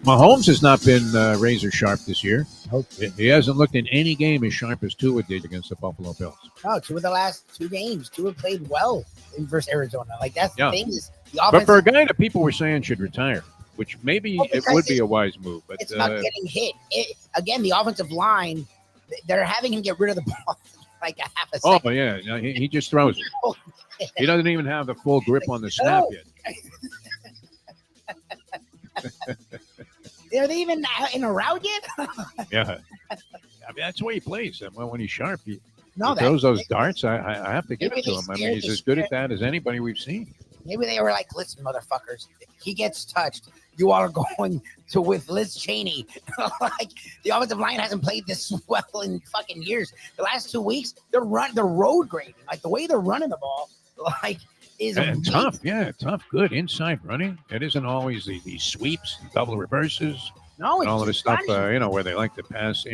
Mahomes has not been razor sharp this year. Nope. He hasn't looked in any game as sharp as Tua did against the Buffalo Bills. No, 2 of the last 2 games, Tua played well in versus Arizona. Like that's the thing is the offense. But for a guy that people were saying should retire, which maybe it would be a wise move, but it's not getting hit. Again, the offensive line, they're having him get rid of the ball like a half a second. Oh yeah, he just throws it. He doesn't even have the full grip on the snap yet. Are they even in a route yet? Yeah, I mean, that's the way he plays. When he's sharp, he throws those darts. I have to give it to him. I mean, he's as good at that as anybody we've seen. Maybe they were like, listen, motherfuckers, if he gets touched, you all are going to with Liz Cheney. Like, the offensive line hasn't played this well in fucking years. The last 2 weeks, they're road grading. Like, the way they're running the ball, like, is and tough. Yeah, tough, good inside running. It isn't always the sweeps, double reverses. No, it's all of the stuff, funny. Where they like to pass,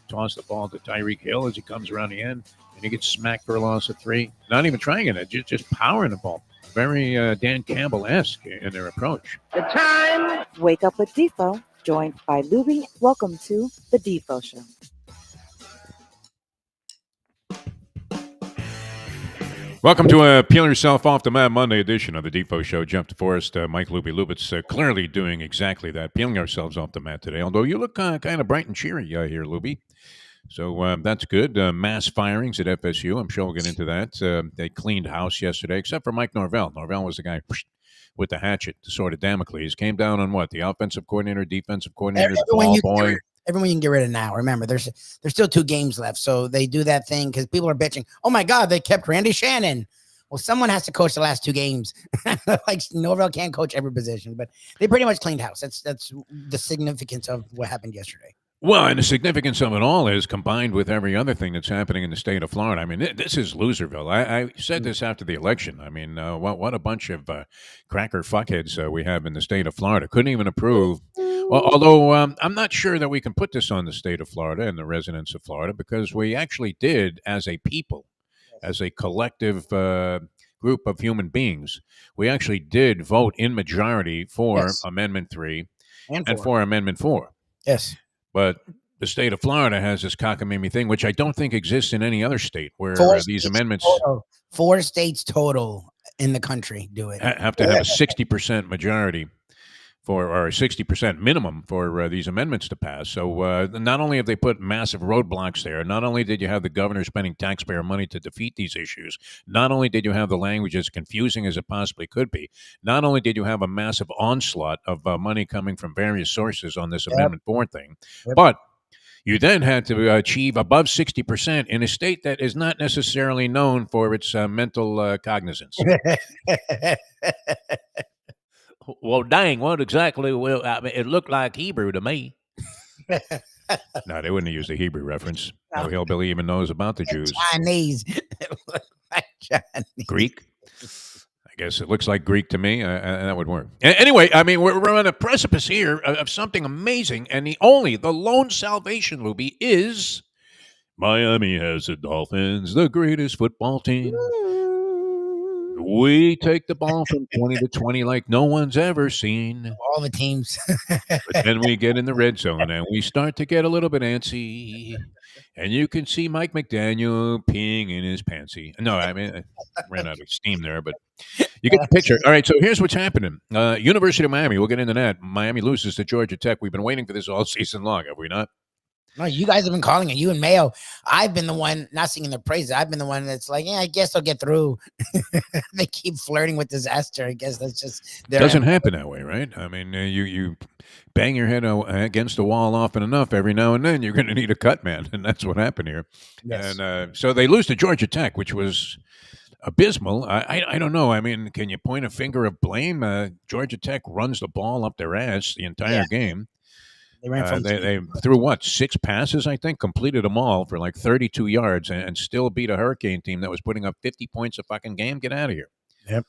toss the ball to Tyreek Hill as he comes around the end, and he gets smacked for a loss of 3. Not even trying it, just powering the ball. Very Dan Campbell-esque in their approach. The time. Wake up with Defo, joined by Lubie. Welcome to the Defo Show. Welcome to a Peel Yourself Off the Mat Monday edition of the Defo Show. Jeff DeForest, Mike Lubie. Lubitz clearly doing exactly that, peeling ourselves off the mat today. Although you look kind of bright and cheery here, Lubie. So that's good. Mass firings at FSU. I'm sure we'll get into that. They cleaned house yesterday, except for Mike Norvell. Norvell was the guy with the hatchet, the sword of Damocles. Came down on what? The offensive coordinator, defensive coordinator, the ball boy. Everyone you can get rid of now. Remember, there's still 2 games left, so they do that thing because people are bitching. Oh my God, they kept Randy Shannon. Well, someone has to coach the last 2 games. Like Norvell can't coach every position, but they pretty much cleaned house. That's the significance of what happened yesterday. Well, and the significance of it all is combined with every other thing that's happening in the state of Florida. I mean, this is Loserville. I said this after the election. I mean, what a bunch of cracker fuckheads we have in the state of Florida. Couldn't even approve. Although I'm not sure that we can put this on the state of Florida and the residents of Florida, because we actually did, as a people, as a collective group of human beings, we actually did vote in majority for Amendment 3 and for Amendment 4. Yes. But the state of Florida has this cockamamie thing, which I don't think exists in any other state, where these amendments... 4 states total in the country do it. Have to have a 60% majority or a 60% minimum for these amendments to pass. So not only have they put massive roadblocks there, not only did you have the governor spending taxpayer money to defeat these issues, not only did you have the language as confusing as it possibly could be, not only did you have a massive onslaught of money coming from various sources on this Amendment 4 thing, but you then had to achieve above 60% in a state that is not necessarily known for its mental cognizance. Well, dang, what exactly? Well, I mean, it looked like Hebrew to me. No, they wouldn't have used a Hebrew reference. No hillbilly even knows about the Jews. Chinese. Greek. I guess it looks like Greek to me. That would work. Anyway, I mean, we're on a precipice here of something amazing, and the lone salvation, Lubie, is Miami has the Dolphins, the greatest football team. We take the ball from 20 to 20 like no one's ever seen. All the teams. But then we get in the red zone and we start to get a little bit antsy. And you can see Mike McDaniel peeing in his pantsy. No, I mean, I ran out of steam there, but you get the picture. All right, so here's what's happening. University of Miami, we'll get into that. Miami loses to Georgia Tech. We've been waiting for this all season long, have we not? No, you guys have been calling it. You and Mayo. I've been the one not singing their praises. I've been the one that's like, yeah, I guess I'll get through. They keep flirting with disaster. I guess that's just doesn't happen that way, right? I mean, you bang your head against the wall often enough, every now and then you're going to need a cut man, and that's what happened here. Yes. And so they lose to Georgia Tech, which was abysmal. I don't know. I mean, can you point a finger of blame? Georgia Tech runs the ball up their ass the entire game. They threw 6 passes, I think, completed them all for like 32 yards and still beat a Hurricane team that was putting up 50 points a fucking game. Get out of here. Yep.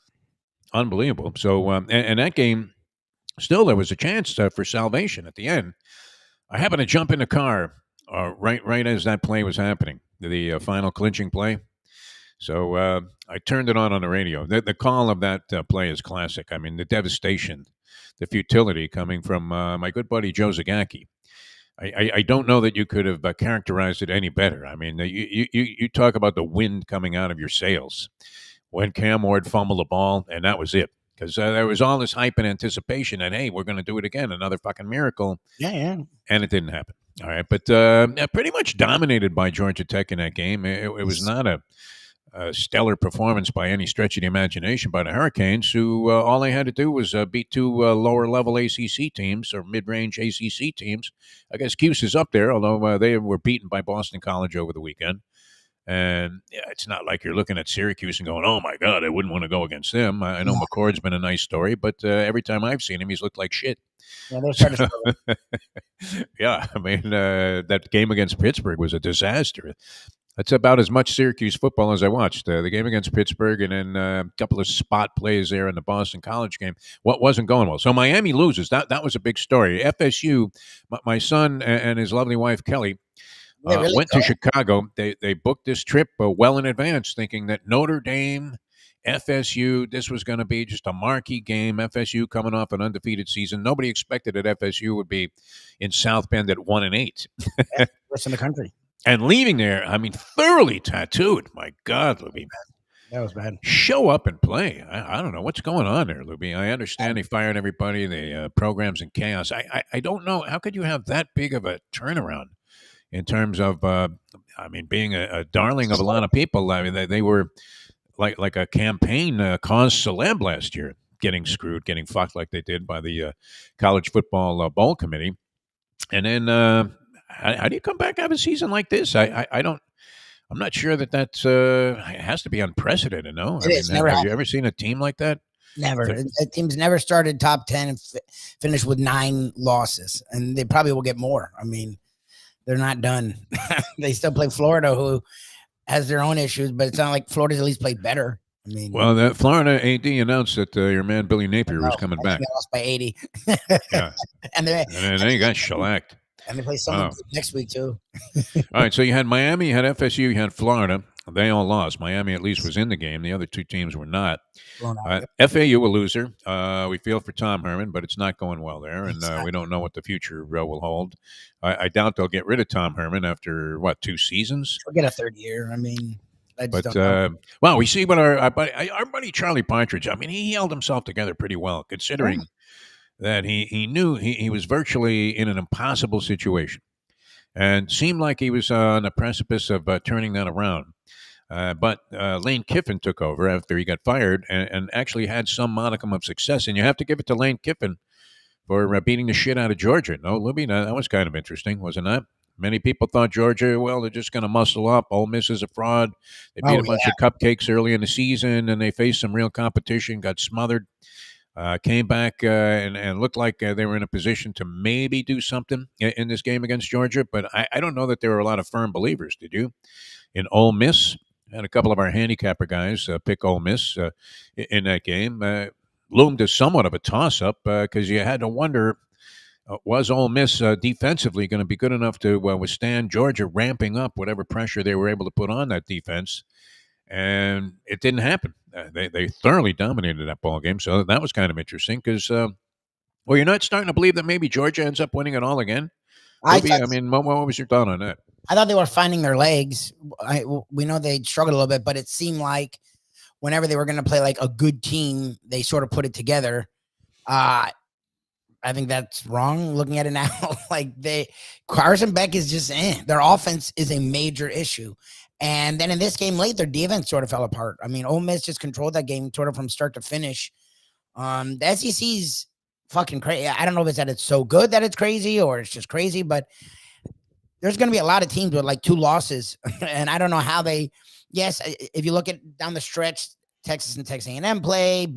Unbelievable. So, and that game, still there was a chance for salvation at the end. I happened to jump in the car right as that play was happening, the final clinching play. So I turned it on the radio. The call of that play is classic. I mean, the devastation the futility coming from my good buddy Joe Zagacki. I don't know that you could have characterized it any better. I mean, you talk about the wind coming out of your sails when Cam Ward fumbled the ball, and that was it. Because there was all this hype and anticipation that, hey, we're going to do it again, another fucking miracle. Yeah. And it didn't happen. All right. But pretty much dominated by Georgia Tech in that game. It was not a stellar performance by any stretch of the imagination by the Hurricanes, who all they had to do was beat two lower-level ACC teams or mid-range ACC teams. I guess Cuse is up there, although they were beaten by Boston College over the weekend. And it's not like you're looking at Syracuse and going, oh, my God, I wouldn't want to go against them. I know McCord's been a nice story, but every time I've seen him, he's looked like shit. Yeah, they're starting to yeah, I mean, that game against Pittsburgh was a disaster. That's about as much Syracuse football as I watched. The game against Pittsburgh and then a couple of spot plays there in the Boston College game. What wasn't going well? So Miami loses. That was a big story. FSU, my son and his lovely wife, Kelly, went to Chicago. They booked this trip well in advance, thinking that Notre Dame, FSU, this was going to be just a marquee game. FSU coming off an undefeated season. Nobody expected that FSU would be in South Bend at 1-8. Worst in the country. And leaving there, I mean, thoroughly tattooed. My God, Lubie. That was bad. Show up and play. I don't know what's going on there, Lubie. I understand they fired everybody. The program's in chaos. I don't know. How could you have that big of a turnaround in terms of, being a darling of a lot of people? I mean, they were like a campaign cause celeb last year, getting screwed, getting fucked like they did by the College Football Bowl Committee. And then how do you come back out of a season like this? I'm not sure that that's it has to be unprecedented. No, have you ever seen a team like that? Never. A team's never started top 10 and finished with 9 losses, and they probably will get more. I mean, they're not done. They still play Florida, who has their own issues, but it's not like Florida's at least played better. I mean, well, the Florida AD announced that your man Billy Napier was coming back. They lost by 80. Yeah, and then they got shellacked. And they play someone next week too. All right, so you had Miami, you had FSU, you had Florida. They all lost. Miami at least was in the game. The other two teams were not. FAU a loser. We feel for Tom Herman, but it's not going well there, and we don't know what the future will hold. I doubt they'll get rid of Tom Herman after, 2 seasons? We'll get a third year. I mean, well, we see what our buddy Charlie Partridge, I mean, he held himself together pretty well, considering that he knew he was virtually in an impossible situation and seemed like he was on the precipice of turning that around. But Lane Kiffin took over after he got fired and actually had some modicum of success. And you have to give it to Lane Kiffin for beating the shit out of Georgia. No, Lubie, that was kind of interesting, wasn't it? Many people thought Georgia, well, they're just going to muscle up. Ole Miss is a fraud. They beat a bunch of cupcakes early in the season, and they faced some real competition, got smothered. Came back and looked like they were in a position to maybe do something in this game against Georgia, but I don't know that there were a lot of firm believers. Did you? In Ole Miss, had a couple of our handicapper guys pick Ole Miss in that game. Loomed as somewhat of a toss-up because you had to wonder, was Ole Miss defensively going to be good enough to withstand Georgia ramping up whatever pressure they were able to put on that defense? And it didn't happen. They thoroughly dominated that ball game, so that was kind of interesting because, you're not starting to believe that maybe Georgia ends up winning it all again? What was your thought on that? I thought they were finding their legs. We know they struggled a little bit, but it seemed like whenever they were going to play like a good team, they sort of put it together. I think that's wrong looking at it now. Carson Beck is just their offense is a major issue. And then in this game late, their defense sort of fell apart. I mean, Ole Miss just controlled that game sort of from start to finish. The SEC's fucking crazy. I don't know if it's that it's so good that it's crazy or it's just crazy, but there's going to be a lot of teams with like 2 losses. And I don't know how if you look at down the stretch, Texas and Texas A&M play,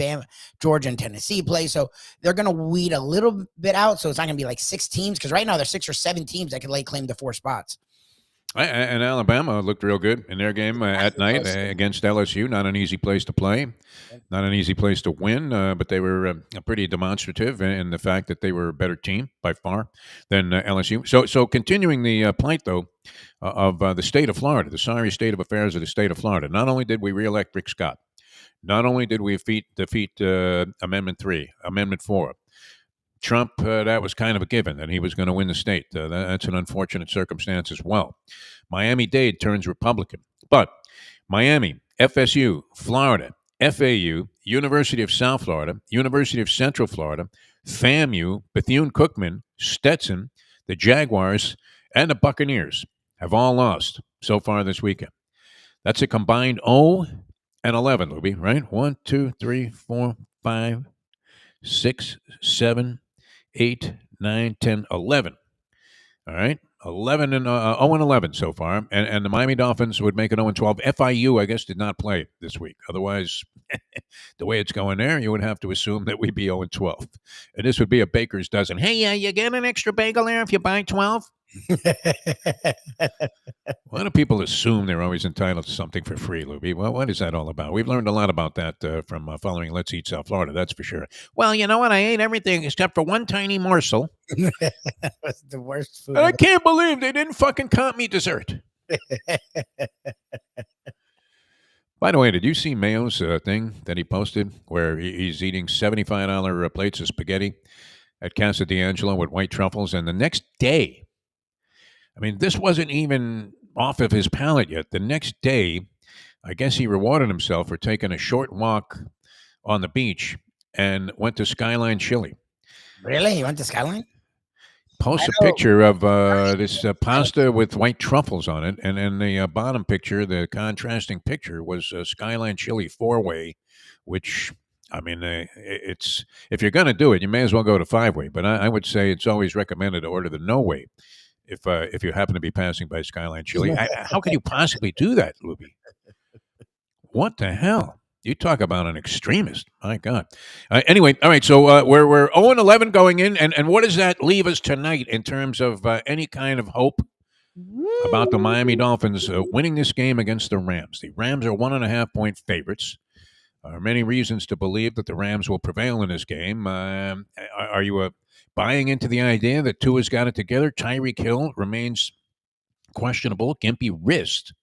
Georgia and Tennessee play. So they're going to weed a little bit out. So it's not going to be like 6 teams because right now there's 6 or 7 teams that can lay claim to 4 spots. And Alabama looked real good in their game at night against LSU. Not an easy place to play, not an easy place to win, but they were pretty demonstrative in the fact that they were a better team by far than LSU. So continuing the plight, though, of the state of Florida, the sorry state of affairs of the state of Florida, not only did we reelect Rick Scott, not only did we defeat Amendment 3, Amendment 4, Trump, that was kind of a given that he was going to win the state. That's an unfortunate circumstance as well. Miami-Dade turns Republican. But Miami, FSU, Florida, FAU, University of South Florida, University of Central Florida, FAMU, Bethune-Cookman, Stetson, the Jaguars, and the Buccaneers have all lost so far this weekend. That's a combined 0 and 11, Lubie, right? 1, 2, 3, 4, 5, 6, 7, 8, 9, 10, 11. All right. 11 and 0 and 11 so far. And the Miami Dolphins would make it 0 and 12. FIU, I guess, did not play this week. Otherwise, the way it's going there, you would have to assume that we'd be 0 and 12. And this would be a baker's dozen. Hey, you get an extra bagel there if you buy 12? A lot of people assume they're always entitled to something for free, Lubie. Well, what is that all about? We've learned a lot about that from following Let's Eat South Florida, that's for sure. Well, you know what? I ate everything except for one tiny morsel. That's the worst food. And I can't believe they didn't fucking count me dessert. By the way, did you see Mayo's thing that he posted where he's eating $75 plates of spaghetti at Casa D'Angelo with white truffles, and the next day, I mean, this wasn't even off of his palate yet. The next day, I guess he rewarded himself for taking a short walk on the beach and went to Skyline Chili. Really? You went to Skyline? Post a picture of this pasta with white truffles on it, and in the bottom picture, the contrasting picture was Skyline Chili 4-way, which, I mean, it's if you're going to do it, you may as well go to 5-way. But I would say it's always recommended to order the no-way if you happen to be passing by Skyline Chili. How can you possibly do that, Lubie? What the hell? You talk about an extremist. My God. Anyway, all right, so we're 0 and 11 going in, and what does that leave us tonight in terms of any kind of hope about the Miami Dolphins winning this game against the Rams? The Rams are 1.5-point favorites. There are many reasons to believe that the Rams will prevail in this game. Are you buying into the idea that Tua's got it together? Tyreek Hill remains questionable, gimpy wrist,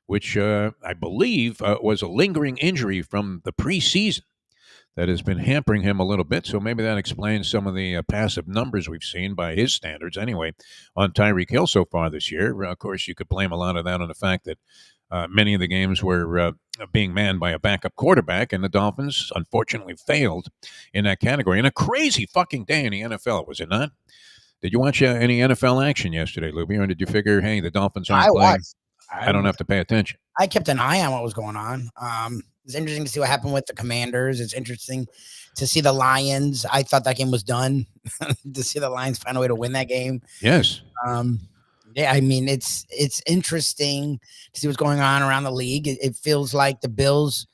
which I believe was a lingering injury from the preseason that has been hampering him a little bit. So maybe that explains some of the passive numbers we've seen by his standards anyway on Tyreek Hill so far this year. Of course, you could blame a lot of that on the fact that many of the games were being manned by a backup quarterback, and the Dolphins unfortunately failed in that category. And a crazy fucking day in the NFL, was it not? Did you watch any NFL action yesterday, Lubie, or did you figure, hey, the Dolphins aren't playing? I don't have to pay attention. I kept an eye on what was going on. It's interesting to see what happened with the Commanders. It's interesting to see the Lions. I thought that game was done. To see the Lions find a way to win that game. Yes. Yeah, I mean, it's interesting to see what's going on around the league. It feels like the Bills,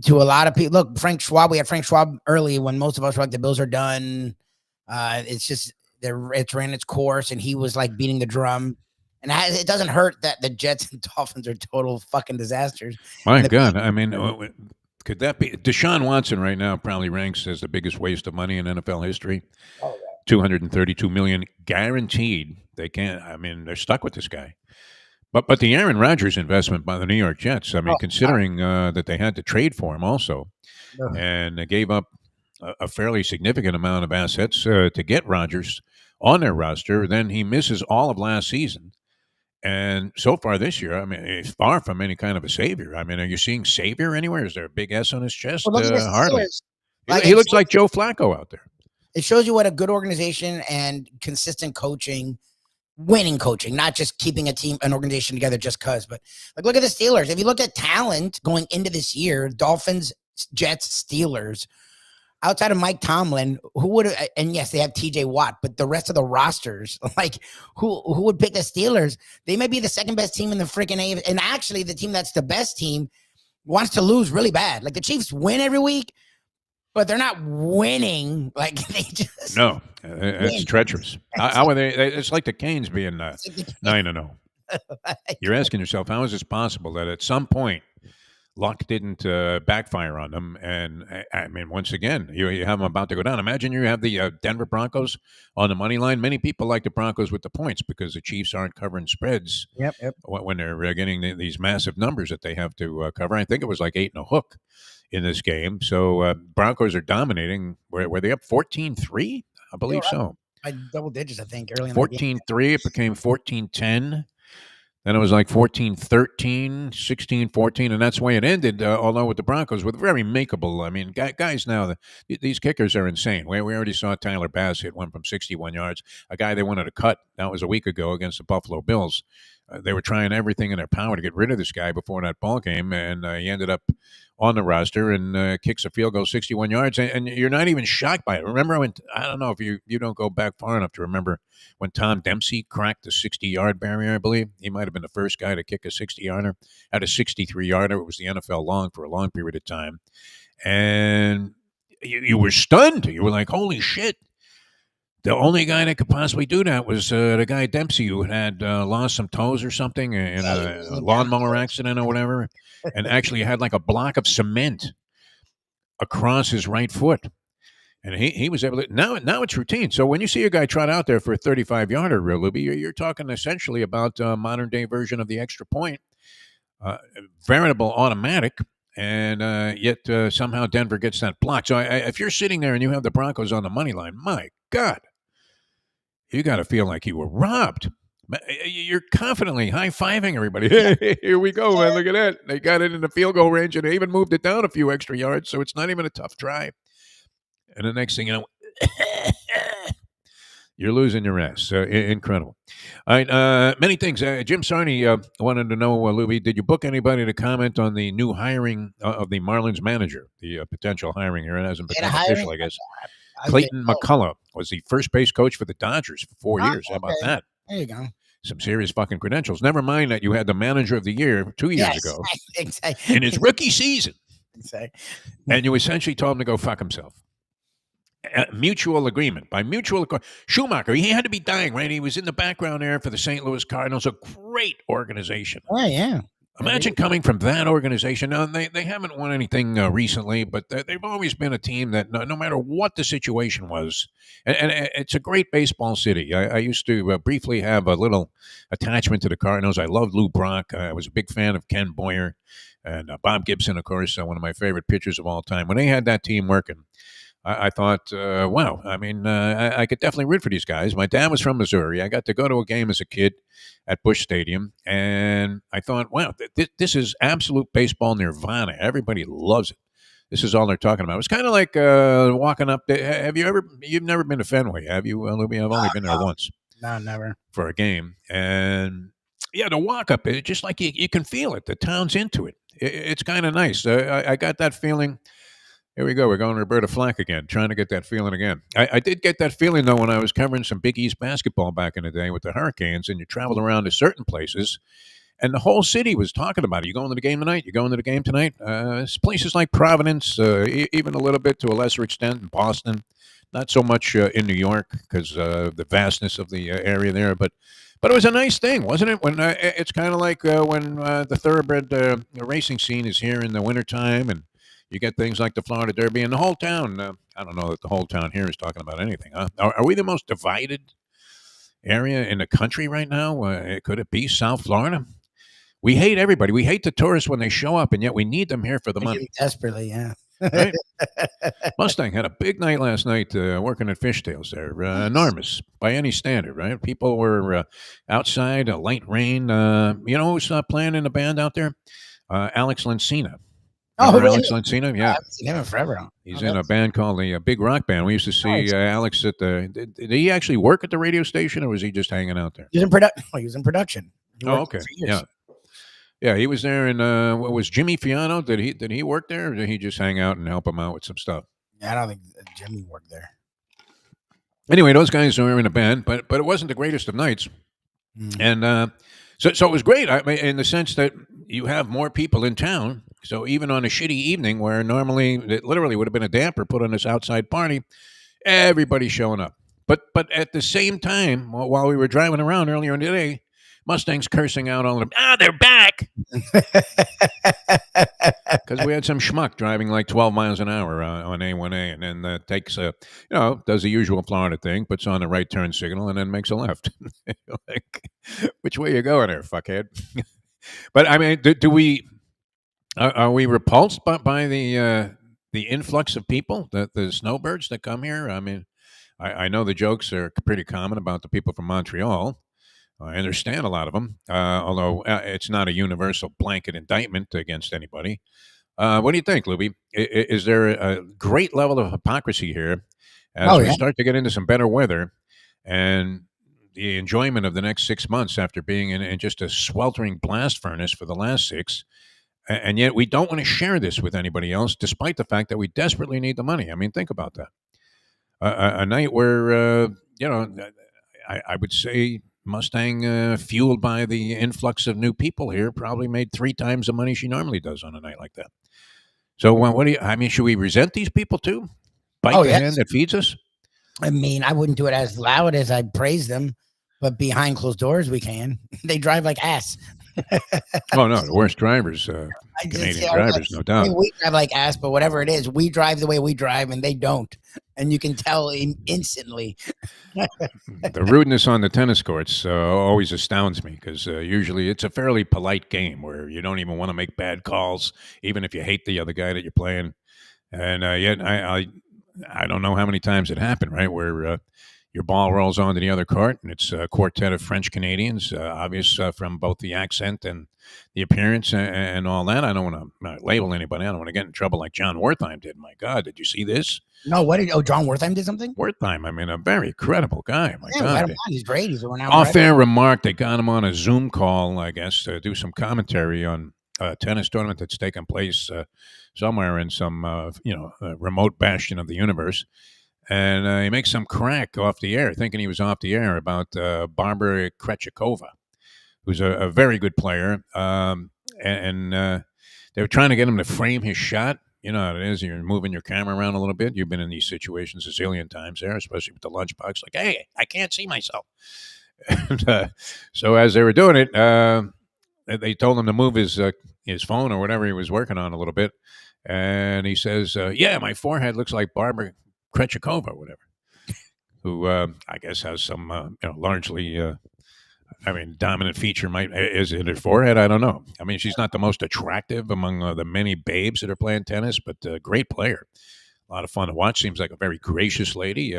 to a lot of people, look, Frank Schwab, we had Frank Schwab early when most of us were like, the Bills are done. It's just, it's ran its course, and he was like beating the drum. And it doesn't hurt that the Jets and Dolphins are total fucking disasters. My God. I mean, could that be? Deshaun Watson right now probably ranks as the biggest waste of money in NFL history. Oh, yeah. $232 million guaranteed. They can't. I mean, they're stuck with this guy. But the Aaron Rodgers investment by the New York Jets, I mean, considering that they had to trade for him also, and they gave up a fairly significant amount of assets to get Rodgers on their roster, then he misses all of last season. And so far this year, I mean, it's far from any kind of a savior. I mean, are you seeing savior anywhere? Is there a big S on his chest? Well, hardly. He looks like Joe Flacco out there. It shows you what a good organization and consistent coaching, winning coaching, not just keeping an organization together just because. But like, look at the Steelers. If you look at talent going into this year, Dolphins, Jets, Steelers, outside of Mike Tomlin, who would, and yes, they have TJ Watt, but the rest of the rosters, like who would pick the Steelers? They may be the second best team in the freaking AFC. And actually the team that's the best team wants to lose really bad. Like the Chiefs win every week, but they're not winning. Like they just it's treacherous. How are they? It's like the Canes being 9-0. You're asking yourself, how is this possible that at some point luck didn't backfire on them? And I mean, once again, you have them about to go down. Imagine you have the Denver Broncos on the money line. Many people like the Broncos with the points because the Chiefs aren't covering spreads. Yep. When they're getting these massive numbers that they have to cover. I think it was like 8 and a hook in this game. So Broncos are dominating. Were they up 14-3? I believe so. By double digits, I think, early in the game. 14-3, it became 14-10. Then it was like 14-13, 16-14, and that's the way it ended, although with the Broncos, with very makeable. I mean, guys now, these kickers are insane. We already saw Tyler Bass went from 61 yards. A guy they wanted to cut, that was a week ago against the Buffalo Bills. They were trying everything in their power to get rid of this guy before that ball game, and he ended up on the roster and kicks a field goal 61 yards, and you're not even shocked by it. Remember when, I don't know if you don't go back far enough to remember when Tom Dempsey cracked the 60-yard barrier, I believe. He might have been the first guy to kick a 60-yarder. Had a 63-yarder. It was the NFL long for a long period of time. And you were stunned. You were like, holy shit. The only guy that could possibly do that was the guy Dempsey, who had lost some toes or something in a lawnmower accident or whatever, and actually had like a block of cement across his right foot. And he was able to. Now it's routine. So when you see a guy trot out there for a 35-yarder, Lubie, you're talking essentially about a modern-day version of the extra point, veritable automatic. And yet somehow Denver gets that block. So if you're sitting there and you have the Broncos on the money line, my God, you got to feel like you were robbed. You're confidently high-fiving everybody. Hey, here we go, man. Look at that. They got it in the field goal range, and they even moved it down a few extra yards, so it's not even a tough drive. And the next thing you know, you're losing your ass. Incredible. All right, many things. Jim Sarney wanted to know, Lubie, did you book anybody to comment on the new hiring of the Marlins manager, the potential hiring here? It hasn't become official, I guess. Clayton McCullough was the first base coach for the Dodgers for 4 years. How about that? There you go. Some serious fucking credentials. Never mind that you had the manager of the year 2 years ago Exactly. in his rookie season. Exactly. And you essentially told him to go fuck himself. Mutual agreement. By mutual accord. Schumacher, he had to be dying, right? He was in the background there for the St. Louis Cardinals, a great organization. Oh, yeah. Imagine coming from that organization. Now, they haven't won anything recently, but they've always been a team that no matter what the situation was, and it's a great baseball city. I used to briefly have a little attachment to the Cardinals. I loved Lou Brock. I was a big fan of Ken Boyer and Bob Gibson, of course, one of my favorite pitchers of all time. When they had that team working, I thought, wow, I mean, I could definitely root for these guys. My dad was from Missouri. I got to go to a game as a kid at Busch Stadium, and I thought, wow, this is absolute baseball nirvana. Everybody loves it. This is all they're talking about. It's kind of like walking up. You've never been to Fenway, have you, Lubie? I've only been there once. No, never. For a game. And yeah, the walk up, it's just like you can feel it. The town's into it. It's kind of nice. I got that feeling. Here we go. We're going Roberta Flack again, trying to get that feeling again. I did get that feeling, though, when I was covering some Big East basketball back in the day with the Hurricanes, and you traveled around to certain places, and the whole city was talking about it. You going to the game tonight? You going to the game tonight? Places like Providence, even a little bit to a lesser extent in Boston. Not so much in New York because the vastness of the area there, but it was a nice thing, wasn't it? When it's kind of like when the thoroughbred racing scene is here in the wintertime, and you get things like the Florida Derby and the whole town. I don't know that the whole town here is talking about anything. Huh? Are we the most divided area in the country right now? Could it be South Florida? We hate everybody. We hate the tourists when they show up, and yet we need them here for the money. Desperately, yeah. Right? Mustang had a big night last night working at Fishtails there. Enormous by any standard, right? People were outside, a light rain. You know who's playing in the band out there? Alex Lencina. Oh, really? Alex Lencina? Yeah. I haven't seen him in forever. He's in a band called the Big Rock Band. We used to see Alex at the. Did he actually work at the radio station, or was he just hanging out there? He was in production. He was in production. Okay. Yeah. Yeah, he was there. And what was Jimmy Fiano? Did he work there, or did he just hang out and help him out with some stuff? Yeah, I don't think Jimmy worked there. Anyway, those guys were in a band, but it wasn't the greatest of nights. And so it was great. I mean, in the sense that you have more people in town. So even on a shitty evening where normally it literally would have been a damper put on this outside party, everybody's showing up. But at the same time, while we were driving around earlier in the day, Mustangs cursing out all of them. They're back. Because we had some schmuck driving like 12 miles an hour on A1A, and then takes does the usual Florida thing, puts on the right turn signal, and then makes a left. Like, which way you going there, fuckhead? But I mean, do we? Are we repulsed by the influx of people, the snowbirds that come here? I mean, I know the jokes are pretty common about the people from Montreal. I understand a lot of them, although it's not a universal blanket indictment against anybody. What do you think, Luby? Is there a great level of hypocrisy here as Oh we yeah. start to get into some better weather and the enjoyment of the next 6 months after being in just a sweltering blast furnace for the last six? And yet we don't want to share this with anybody else, despite the fact that we desperately need the money. I mean, think about that. A night where, I would say Mustang, fueled by the influx of new people here, probably made 3 times the money she normally does on a night like that. So, what do you? I mean, should we resent these people too? Bite Oh the yes. hand that feeds us? I mean, I wouldn't do it as loud as I praise them, but behind closed doors, we can. They drive like ass. Oh no, the worst drivers, I just Canadian I was drivers, no like, doubt. hey, we drive like ass, but whatever it is, we drive the way we drive, and they don't, and you can tell instantly. The rudeness on the tennis courts always astounds me because usually it's a fairly polite game where you don't even want to make bad calls, even if you hate the other guy that you're playing. And yet, I don't know how many times it happened, right? Where your ball rolls onto the other court, and it's a quartet of French Canadians, obvious from both the accent and the appearance and all that. I don't want to label anybody. I don't want to get in trouble like John Wertheim did. My God, did you see this? No, what did? Oh, John Wertheim did something. Wertheim, I mean, a very credible guy. My Yeah, God. right on. He's great. He's a renowned Off-air remark, they got him on a Zoom call, I guess, to do some commentary on a tennis tournament that's taken place somewhere in some, remote bastion of the universe. And he makes some crack off the air, thinking he was off the air, about Barbara Krejcikova, who's a very good player. And they were trying to get him to frame his shot. You know how it is. You're moving your camera around a little bit. You've been in these situations a zillion times there, especially with the lunchbox. Like, hey, I can't see myself. And so as they were doing it, they told him to move his phone or whatever he was working on a little bit. And he says, yeah, my forehead looks like Barbara Krejcikova or whatever, who I guess has some, largely, dominant feature is in her forehead. I don't know. I mean, she's not the most attractive among the many babes that are playing tennis, but a great player. A lot of fun to watch. Seems like a very gracious lady.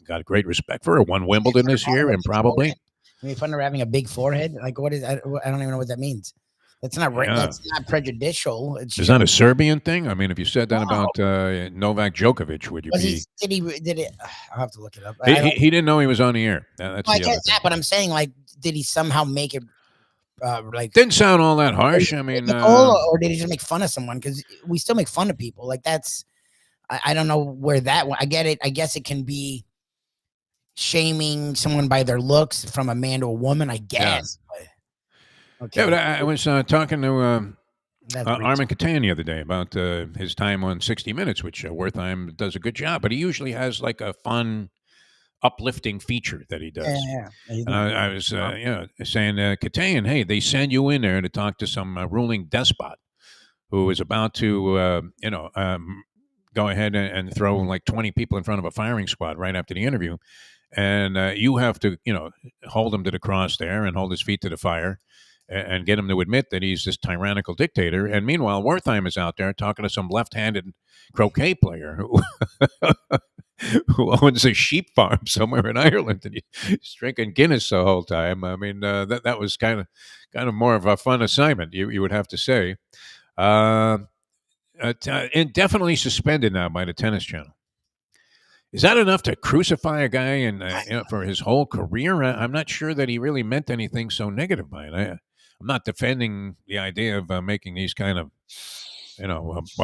Got a great respect for her. Won Wimbledon this year, and probably. I mean, fun of having a big forehead. Like, what is? I don't even know what that means. That's not right. Yeah. That's not prejudicial. It's Is that a Serbian thing? I mean, if you said that about Novak Djokovic, would you be? Did it? I'll have to look it up. He didn't know he was on the air. That's I the other guess that, but I'm saying, like, did he somehow make it? Like, Didn't sound all that harsh. I mean, or did he just make fun of someone? Because we still make fun of people. Like, that's. I don't know where that. I get it. I guess it can be shaming someone by their looks from a man to a woman. I guess. Yeah. But, okay. Yeah, but I was talking to Armin Katan the other day about his time on 60 Minutes, which Wertheim does a good job, but he usually has like a fun, uplifting feature that he does. Yeah. And I was saying, Katan, hey, they send you in there to talk to some ruling despot who is about to, go ahead and throw like 20 people in front of a firing squad right after the interview. And you have to, hold him to the cross there and hold his feet to the fire and get him to admit that he's this tyrannical dictator. And meanwhile, Wertheim is out there talking to some left-handed croquet player who owns a sheep farm somewhere in Ireland, and he's drinking Guinness the whole time. I mean, that was kind of more of a fun assignment, you would have to say. Indefinitely suspended now by the Tennis Channel. Is that enough to crucify a guy and for his whole career? I'm not sure that he really meant anything so negative by it. I'm not defending the idea of making these kind of,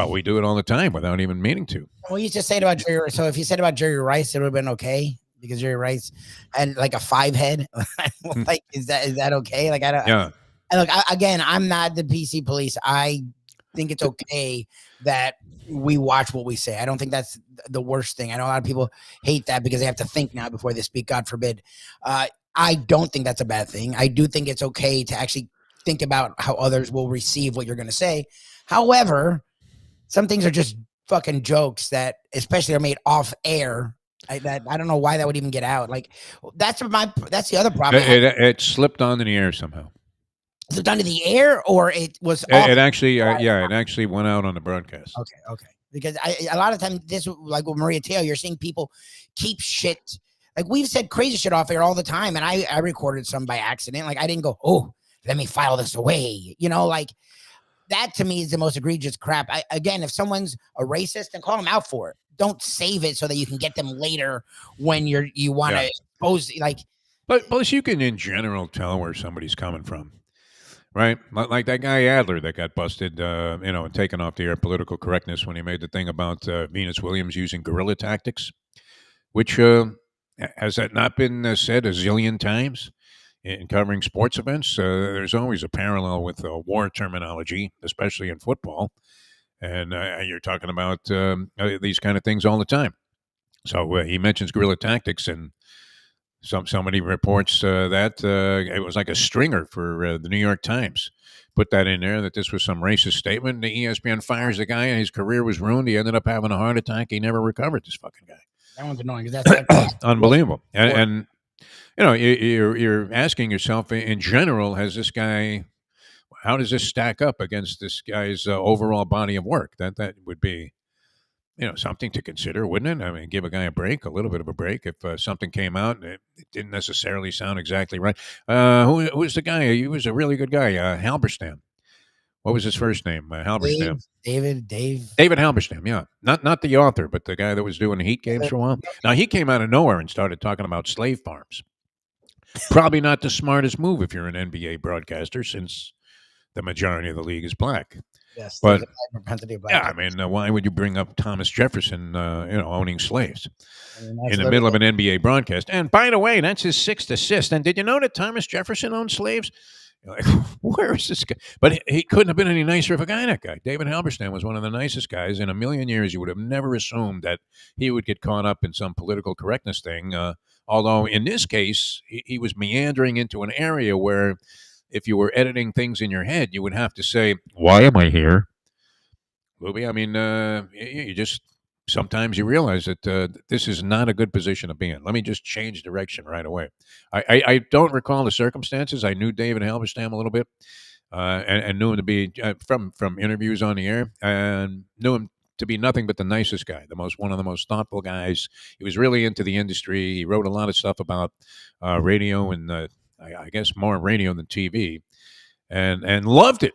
we do it all the time without even meaning to. Well, you just said about Jerry. So if you said about Jerry Rice, it would have been okay because Jerry Rice had like a 5 head. Like, is that okay? Like, I don't. Yeah. And look, again, I'm not the PC police. I think it's okay that we watch what we say. I don't think that's the worst thing. I know a lot of people hate that because they have to think now before they speak, God forbid. I don't think that's a bad thing. I do think it's okay to actually think about how others will receive what you're going to say. However, some things are just fucking jokes that especially are made off air. I don't know why that would even get out. Like, that's the other problem. It slipped onto the air somehow. Is it done to the air or it was? It actually, it actually went out on the broadcast. Okay. Because a lot of times, this, like with Maria Taylor, you're seeing people keep shit Like we've said crazy shit off air all the time, and I recorded some by accident. Like I didn't go, oh, let me file this away. Like that to me is the most egregious crap. Again, if someone's a racist, then call them out for it. Don't save it so that you can get them later when you want to expose. Like, but plus you can in general tell where somebody's coming from. Right, like that guy Adler that got busted, and taken off the air political correctness when he made the thing about Venus Williams using guerrilla tactics, which has that not been said a zillion times in covering sports events? There's always a parallel with war terminology, especially in football, and you're talking about these kind of things all the time. So he mentions guerrilla tactics and. Somebody reports that it was like a stringer for the New York Times. Put that in there that this was some racist statement. The ESPN fires the guy and his career was ruined. He ended up having a heart attack. He never recovered. This fucking guy. That one's annoying because that's unbelievable. And you're asking yourself in general, has this guy? How does this stack up against this guy's overall body of work? That would be. Something to consider, wouldn't it? I mean, give a guy a break, a little bit of a break. If something came out and it didn't necessarily sound exactly right. Who was the guy? He was a really good guy, Halberstam. What was his first name? Halberstam. David Halberstam, yeah. Not the author, but the guy that was doing the Heat games for a while. Now, he came out of nowhere and started talking about slave farms. Probably not the smartest move if you're an NBA broadcaster, since the majority of the league is black. Yes, but yeah, I mean, why would you bring up Thomas Jefferson, owning slaves in the middle of an NBA broadcast? And by the way, that's his 6th assist. And did you know that Thomas Jefferson owned slaves? You're like, where is this guy? But he couldn't have been any nicer of a guy. That guy, David Halberstam, was one of the nicest guys. In a million years, you would have never assumed that he would get caught up in some political correctness thing. Although in this case, he was meandering into an area where, if you were editing things in your head, you would have to say, why am I here? Lubie, I mean, you just, sometimes you realize that this is not a good position to be in. Let me just change direction right away. I don't recall the circumstances. I knew David Halberstam a little bit and knew him to be, from interviews on the air, and knew him to be nothing but the nicest guy, one of the most thoughtful guys. He was really into the industry. He wrote a lot of stuff about radio and I guess more radio than TV, and loved it,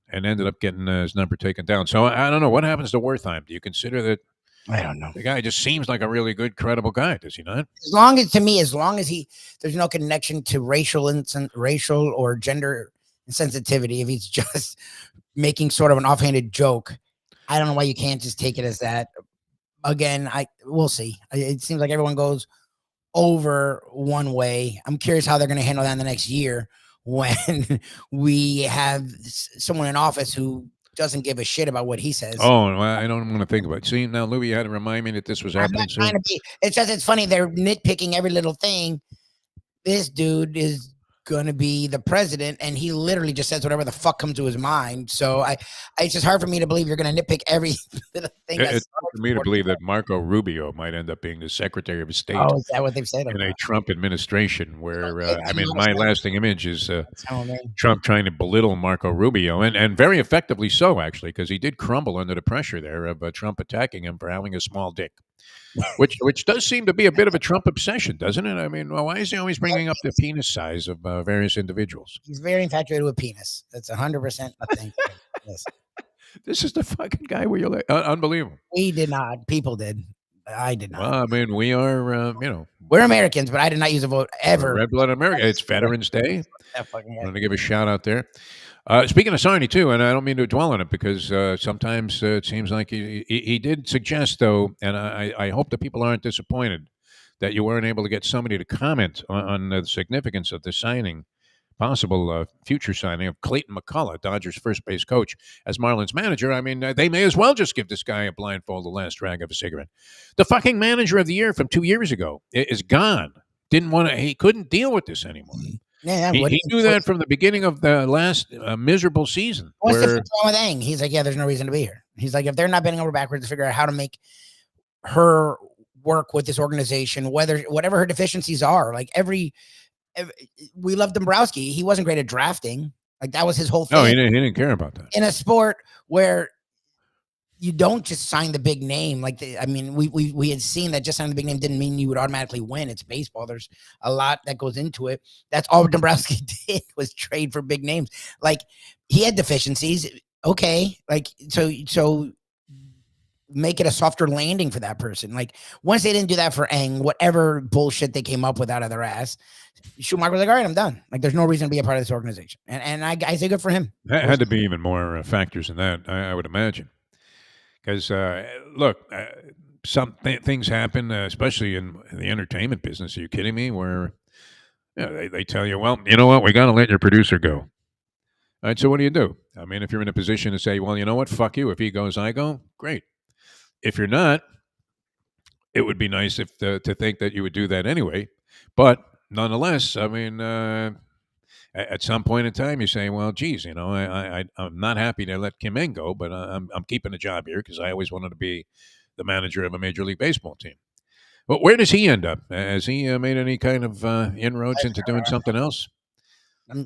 and ended up getting his number taken down. So I don't know what happens to Wertheim. Do you consider that? I don't know. The guy just seems like a really good, credible guy, does he not? As long as there's no connection to racial or gender insensitivity. If he's just making sort of an offhanded joke, I don't know why you can't just take it as that. Again, we'll see. It seems like everyone goes over one way. I'm curious how they're going to handle that in the next year when we have someone in office who doesn't give a shit about what he says. Oh, well, I don't want to think about it. See, now, Louie, you had to remind me that this was happening soon. It's funny. They're nitpicking every little thing. This dude is going to be the president, and he literally just says whatever the fuck comes to his mind. So it's just hard for me to believe you're going to nitpick every little thing. It's hard for me to believe that Marco Rubio might end up being the Secretary of State. Oh, is that what they've said? In a Trump administration where, my lasting image is Trump trying to belittle Marco Rubio, and very effectively so, actually, because he did crumble under the pressure there of Trump attacking him for having a small dick. Which does seem to be a bit of a Trump obsession, doesn't it? I mean, why is he always bringing up the penis size of various individuals? He's very infatuated with penis. That's 100% a thing. Yes. This is the fucking guy where you're like, unbelievable. We did not. People did. I did not. Well, I mean, we are, we're Americans, but I did not use a vote ever. Red blood America. It's Veterans Day. I want to give a shout out there. Speaking of Sarney, too, and I don't mean to dwell on it because sometimes it seems like he did suggest, though, and I hope that people aren't disappointed that you weren't able to get somebody to comment on the significance of the signing, possible future signing of Clayton McCullough, Dodgers first base coach, as Marlins manager. I mean, they may as well just give this guy a blindfold, the last drag of a cigarette. The fucking manager of the year from 2 years ago is gone. He couldn't deal with this anymore. Yeah, he knew that from the beginning of the last miserable season. What's the fuck wrong with Ang? He's like, yeah, there's no reason to be here. He's like, if they're not bending over backwards to figure out how to make her work with this organization, whatever her deficiencies are, like we love Dombrowski. He wasn't great at drafting. Like that was his whole thing. No, he didn't care about that. In a sport where you don't just sign the big name. Like, I mean, we had seen that just signing the big name didn't mean you would automatically win. It's baseball. There's a lot that goes into it. That's all Dombrowski did was trade for big names. Like, he had deficiencies. Okay. Like, so make it a softer landing for that person. Like, once they didn't do that for Eng, whatever bullshit they came up with out of their ass, Schumacher was like, all right, I'm done. Like, there's no reason to be a part of this organization. And I say good for him. Had to be even more factors than that, I would imagine. Because, look, some things happen, especially in the entertainment business. Are you kidding me? Where they tell you, well, you know what? We got to let your producer go. All right, so what do you do? I mean, if you're in a position to say, well, you know what? Fuck you. If he goes, I go. Great. If you're not, it would be nice if to think that you would do that anyway. But nonetheless, I mean, at some point in time, you say, well, geez, you know, I'm not happy to let Kim Eng go, but I'm keeping a job here because I always wanted to be the manager of a Major League Baseball team. Well, where does he end up? Has he made any kind of inroads into doing something else?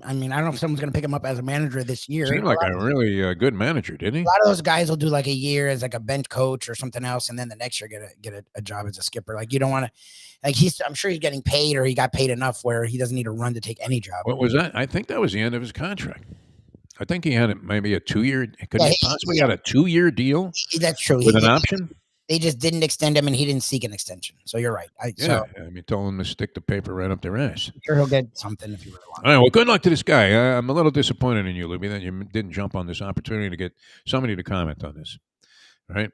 I mean, I don't know if someone's going to pick him up as a manager this year. Seemed like a really good manager, didn't he? A lot of those guys will do like a year as like a bench coach or something else, and then the next year get a job as a skipper. Like, you don't want to, like, I'm sure he's getting paid, or he got paid enough where he doesn't need to run to take any job. What was that? I think that was the end of his contract. I think he had maybe a 2-year. Could he possibly got a 2-year deal? That's true. With an option. They just didn't extend him, and he didn't seek an extension. So you're right. I mean, told him to stick the paper right up their ass. I'm sure he'll get something if you really want. All right. Well, good luck to this guy. I'm a little disappointed in you, Lubie, that you didn't jump on this opportunity to get somebody to comment on this. All right.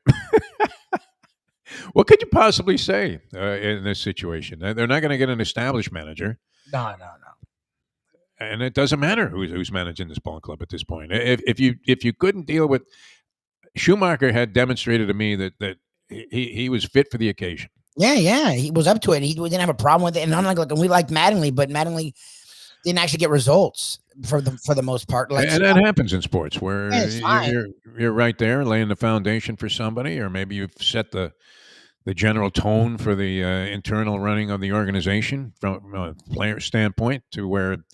What could you possibly say in this situation? They're not going to get an established manager. No. And it doesn't matter who's managing this ball club at this point. If you couldn't deal with, Schumacher had demonstrated to me that he was fit for the occasion. Yeah, he was up to it. He didn't have a problem with it. And unlike, we liked Mattingly, but Mattingly didn't actually get results for the most part. Like, and that happens in sports where you're right there laying the foundation for somebody, or maybe you've set the general tone for the internal running of the organization from a player standpoint to where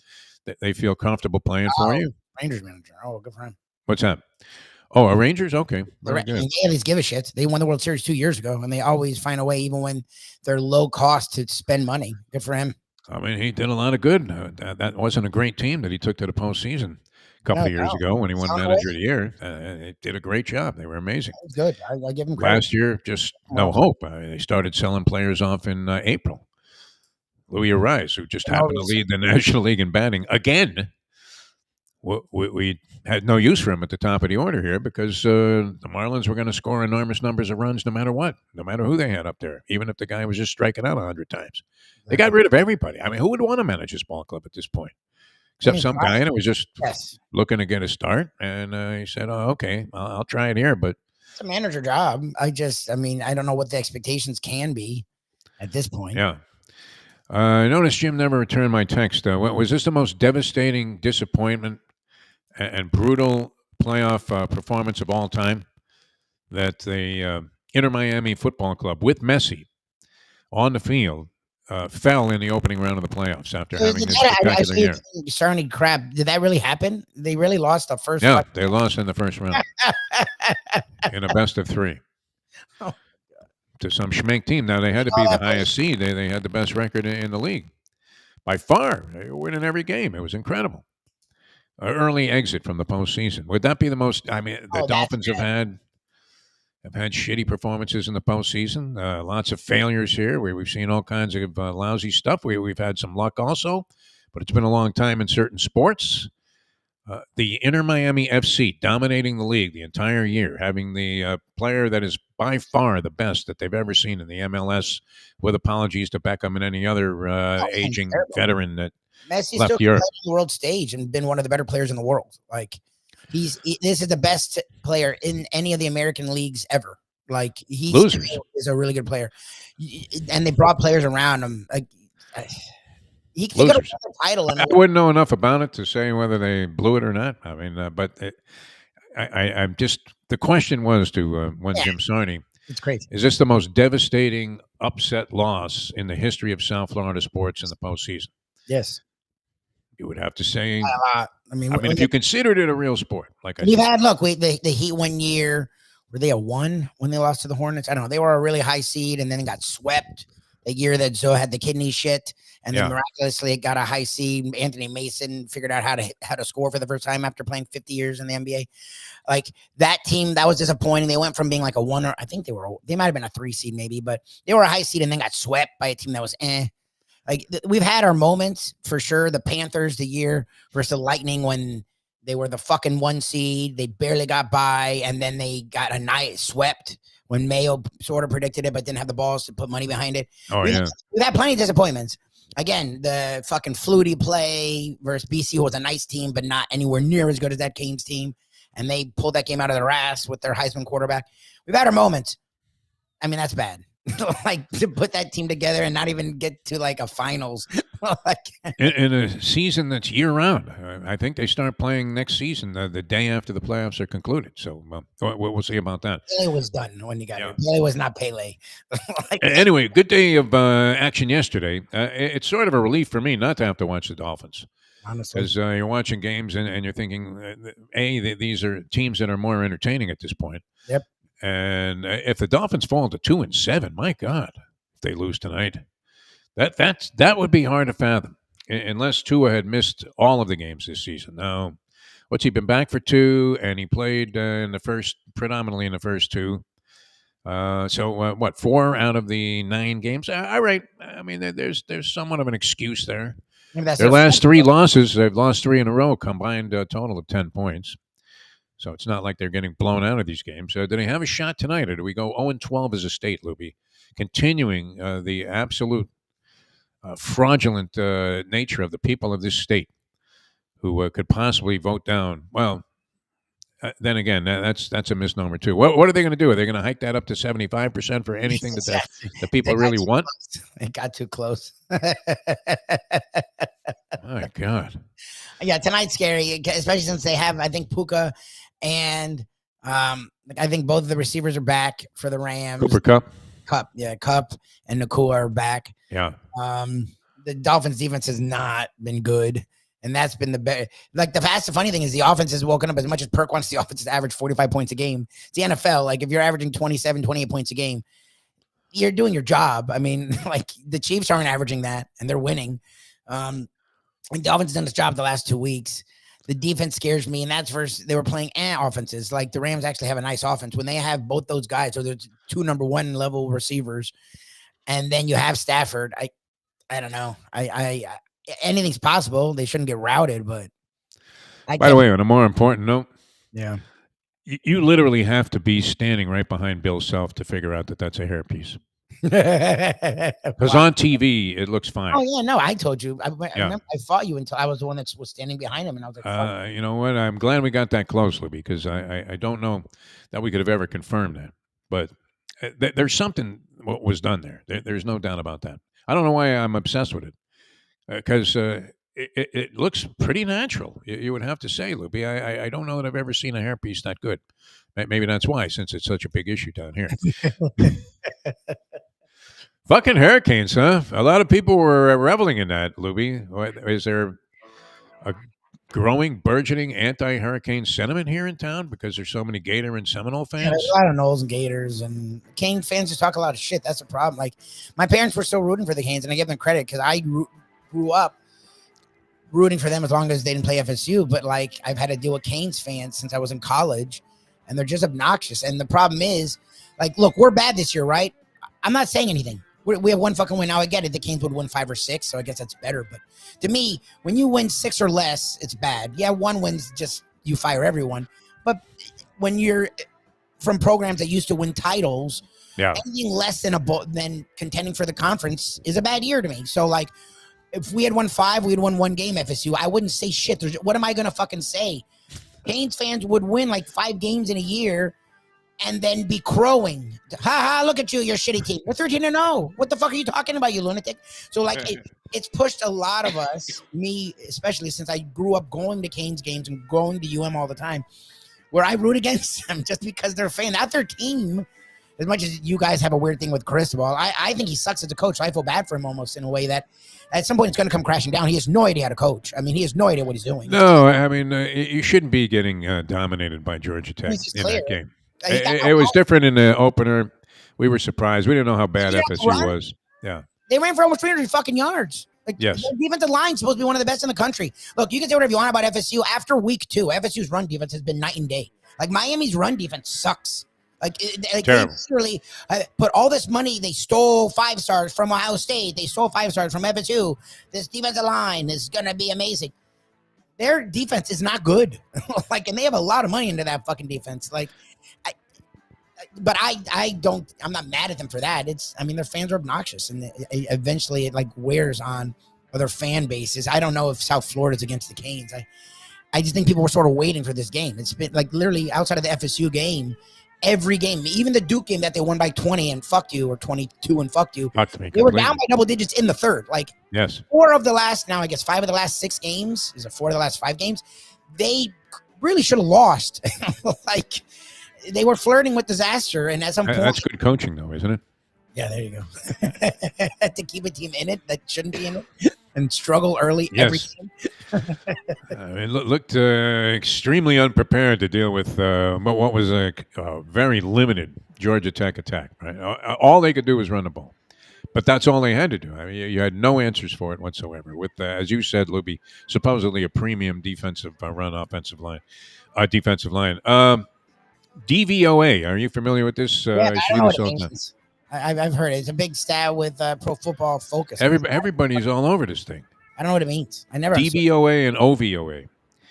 they feel comfortable playing for you. Rangers manager. Oh, good for him. What's that? Oh, a Rangers? Okay. Very good. They always give a shit. They won the World Series 2 years ago, and they always find a way, even when they're low cost, to spend money. Good for him. I mean, he did a lot of good. That wasn't a great team that he took to the postseason a couple of years ago when he won Manager of the Year. They did a great job. They were amazing. That was good. I give him credit. Last year, just no hope. They started selling players off in April. Louis Arise, who just happened to lead the National League in batting again. We had no use for him at the top of the order here because the Marlins were going to score enormous numbers of runs no matter what, no matter who they had up there, even if the guy was just striking out 100 times. They got rid of everybody. I mean, who would want to manage this ball club at this point? Except some guy, and it was just looking to get a start. And he said, oh, okay, I'll try it here. But it's a manager job. I don't know what the expectations can be at this point. Yeah. I noticed Jim never returned my text. Was this the most devastating disappointment and brutal playoff performance of all time that the Inter Miami Football Club with Messi on the field fell in the opening round of the playoffs after having this spectacular year? Starting crap. Did that really happen? They really lost the first. Yeah, they lost in the first round in a best of 3. Oh, to some schmink team. Now, they had to be the highest seed. They had the best record in the league. By far. They were winning every game. It was incredible. Early exit from the postseason. Would that be the most? I mean, the Dolphins have had shitty performances in the postseason. Lots of failures here. We've seen all kinds of lousy stuff. We've had some luck also, but it's been a long time in certain sports. The Inter Miami FC dominating the league the entire year, having the player that is by far the best that they've ever seen in the MLS, with apologies to Beckham and any other aging veteran that Messi's left still Europe. played on the world stage and been one of the better players in the world. Like, this is the best player in any of the American leagues ever. Like, he is a really good player, and they brought players around him. Like, he could have won the title. I wouldn't know enough about it to say whether they blew it or not. I mean, but I'm just, the question was to Jim Sarney. It's crazy. Is this the most devastating upset loss in the history of South Florida sports in the postseason? Yes. You would have to say. I mean, if you considered it a real sport, like I we've said. had, look, the Heat one year were they a 1 when they lost to the Hornets? I don't know. They were a really high seed and then got swept the year that Zoe had the kidney shit. And then miraculously it got a high seed. Anthony Mason figured out how to score for the first time after playing 50 years in the NBA. Like that team, that was disappointing. They went from being like a 1 or I think they might have been a 3 seed maybe, but they were a high seed and then got swept by a team that was Like we've had our moments for sure. The Panthers the year versus the Lightning when they were the fucking 1 seed. They barely got by, and then they got a night swept when Mayo sort of predicted it, but didn't have the balls to put money behind it. We've had plenty of disappointments. Again, the fucking Flutie play versus BC was a nice team, but not anywhere near as good as that Canes team. And they pulled that game out of their ass with their Heisman quarterback. We've had our moments. I mean, that's bad. Like to put that team together and not even get to like a finals. in a season that's year round. I think they start playing next season the day after the playoffs are concluded. So we'll see about that. Pele was done when you got here. Pele was not Pele. Anyway, good day of action yesterday. It's sort of a relief for me not to have to watch the Dolphins. Honestly, because you're watching games and you're thinking, these are teams that are more entertaining at this point. Yep. And if the Dolphins fall to 2-7, my God, if they lose tonight, that would be hard to fathom. Unless Tua had missed all of the games this season. Now, what's he been back for 2, and he played predominantly in the first 2. So 4 out of the 9 games? All right. I mean, there's somewhat of an excuse there. Their last 3 losses, they've lost 3 in a row, combined a total of 10 points. So it's not like they're getting blown out of these games. Do they have a shot tonight, or do we go 0-12 as a state, Lubie? Continuing the absolute fraudulent nature of the people of this state who could possibly vote down. Well, then again, that's a misnomer too. What are they going to do? Are they going to hike that up to 75% for anything that the people really want? It got too close. My God. Yeah, tonight's scary, especially since they have, I think, Puka and I think both of the receivers are back for the Rams. Cooper Kupp. Kupp and Nakua are back. Yeah. The Dolphins defense has not been good. And that's been the better. Like the funny thing is the offense has woken up as much as Perk wants the offense to average 45 points a game. It's the NFL. Like if you're averaging 27, 28 points a game, you're doing your job. I mean, like the Chiefs aren't averaging that and they're winning. The offense has done its job the last 2 weeks. The defense scares me, and that's versus they were playing offenses. Like the Rams actually have a nice offense when they have both those guys. So there's 2 number 1 level receivers, and then you have Stafford. I don't know. Anything's possible. They shouldn't get routed, but by the way, on a more important note, yeah, you literally have to be standing right behind Bill Self to figure out that that's a hairpiece. Because on TV it looks fine. Oh yeah, no, I told you. I remember I fought you until I was the one that was standing behind him, and I was like, you know what? I'm glad we got that closely because I don't know that we could have ever confirmed that, but there's something what was done there. There's no doubt about that. I don't know why I'm obsessed with it because it looks pretty natural. You would have to say, Lubie. I don't know that I've ever seen a hairpiece that good. Maybe that's why, since it's such a big issue down here. Fucking hurricanes, huh? A lot of people were reveling in that, Lubie. Is there a growing, burgeoning anti-hurricane sentiment here in town because there's so many Gator and Seminole fans? Yeah, there's a lot of Knowles and Gators, and Cane fans just talk a lot of shit. That's the problem. Like, my parents were still rooting for the Canes, and I give them credit because I grew up rooting for them as long as they didn't play FSU. But, like, I've had to deal with Canes fans since I was in college, and they're just obnoxious. And the problem is, like, look, we're bad this year, right? I'm not saying anything. We have 1 fucking win. Now, I get it. The Canes would win 5 or 6, so I guess that's better. But to me, when you win 6 or less, it's bad. Yeah, 1 win's just you fire everyone. But when you're from programs that used to win titles, anything less than contending for the conference is a bad year to me. So, like, if we had won 5, we'd won 1 game FSU. I wouldn't say shit. What am I going to fucking say? Canes fans would win like 5 games in a year and then be crowing. Ha ha, look at you, your shitty team. We're 13-0. What the fuck are you talking about, you lunatic? So, like, it's pushed a lot of us, me especially, since I grew up going to Canes games and going to UM all the time, where I root against them just because they're a fan. Not their team. As much as you guys have a weird thing with Cristobal, I think he sucks as a coach. So I feel bad for him almost in a way that at some point it's going to come crashing down. He has no idea how to coach. I mean, he has no idea what he's doing. No, I mean, you shouldn't be getting dominated by Georgia Tech in that game. He got It was different in the opener. We were surprised. We didn't know how bad Yeah, FSU run. was. Yeah. They ran for almost 300 fucking yards. Like, Yes. their defensive line is supposed to be one of the best in the country. Look, you can say whatever you want about FSU. After week 2, FSU's run defense has been night and day. Like, Miami's run defense sucks. Like they literally put all this money. They stole 5 stars from Ohio State. They stole 5 stars from FSU. This defensive line is going to be amazing. Their defense is not good. Like, and they have a lot of money into that fucking defense. Like, I'm not mad at them for that. Their fans are obnoxious, and eventually it like wears on other fan bases. I don't know if South Florida's against the Canes. I just think people were sort of waiting for this game. It's been like literally outside of the FSU game, every game, even the Duke game that they won by 20 and fuck you, or 22 and fuck you, they were down by double digits in the third. Like, yes, 5 of the last 6 games, is it 4 of the last 5 games? They really should have lost. Like, they were flirting with disaster, and at some point, that's good coaching, though, isn't it? Yeah, there you go. To keep a team in it that shouldn't be in it and struggle early every game. It looked extremely unprepared to deal with what was a very limited Georgia Tech attack. Right, all they could do was run the ball, but that's all they had to do. I mean, you had no answers for it whatsoever. With as you said, Lubie, supposedly a premium defensive defensive line. DVOA. Are you familiar with this? Yeah, I don't know what it means. I've heard it. It's a big stat with Pro Football Focus. Everybody's all over this thing. I don't know what it means. I never. DVOA and OVOA.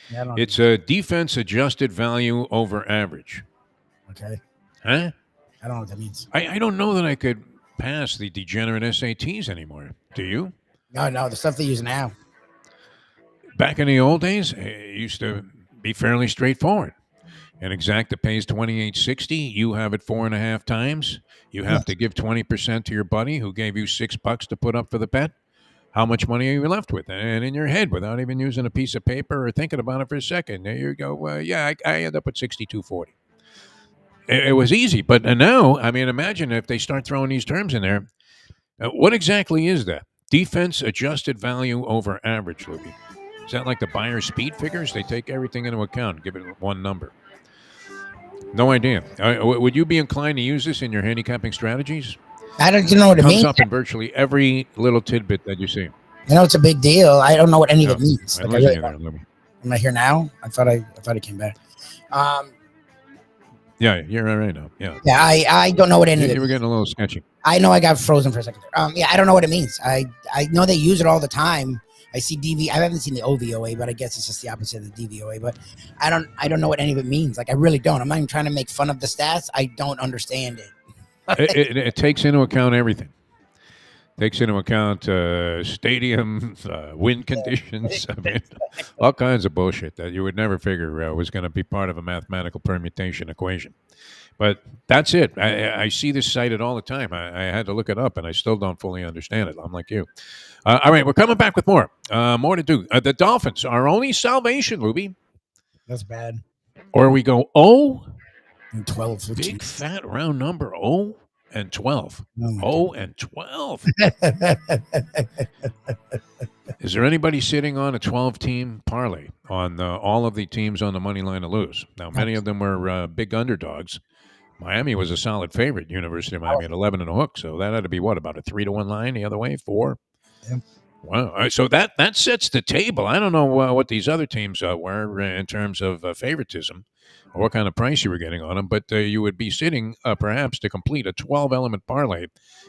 Yeah, it's a defense adjusted value over average. Okay. Huh? I don't know what that means. I don't know that I could pass the degenerate SATs anymore. Do you? No, the stuff they use now. Back in the old days, it used to be fairly straightforward. An exacta pays $28.60. You have it 4.5 times. You have to give 20% to your buddy who gave you $6 to put up for the bet. How much money are you left with? And in your head, without even using a piece of paper or thinking about it for a second, there you go. I end up with $62.40. It was easy, but now, I mean, imagine if they start throwing these terms in there. What exactly is that? Defense adjusted value over average, Lubie. Is that like the buyer speed figures? They take everything into account, give it one number. No idea. Would you be inclined to use this in your handicapping strategies? I don't know what it means. It comes up in virtually every little tidbit that you see. I know it's a big deal. I don't know what any of it means. Am I here now? I thought I came back. Yeah, you're all right now. Yeah. Yeah, I don't know what any of it. You were getting a little sketchy. I know I got frozen for a second there. Yeah, I don't know what it means. I know they use it all the time. I see I haven't seen the OVOA, but I guess it's just the opposite of the DVOA. But I don't know what any of it means. Like, I really don't. I'm not even trying to make fun of the stats. I don't understand it. It takes into account everything. Takes into account stadium, wind conditions, I mean, all kinds of bullshit that you would never figure was going to be part of a mathematical permutation equation. But that's it. I see this cited all the time. I had to look it up, and I still don't fully understand it. I'm like you. All right, we're coming back with more. More to do. The Dolphins are only salvation, Lubie. That's bad. Or we go 0 and 12, 15. Big fat round number 0 and 12. 0 and 12. Is there anybody sitting on a 12-team parlay on all of the teams on the money line to lose? Now, many of them were big underdogs. Miami was a solid favorite. University of Miami at 11 and a hook. So that had to be what, about a 3-1 line the other way? 4? Yeah. Wow. So that sets the table. I don't know what these other teams were in terms of favoritism or what kind of price you were getting on them, but you would be sitting perhaps to complete a 12-element parlay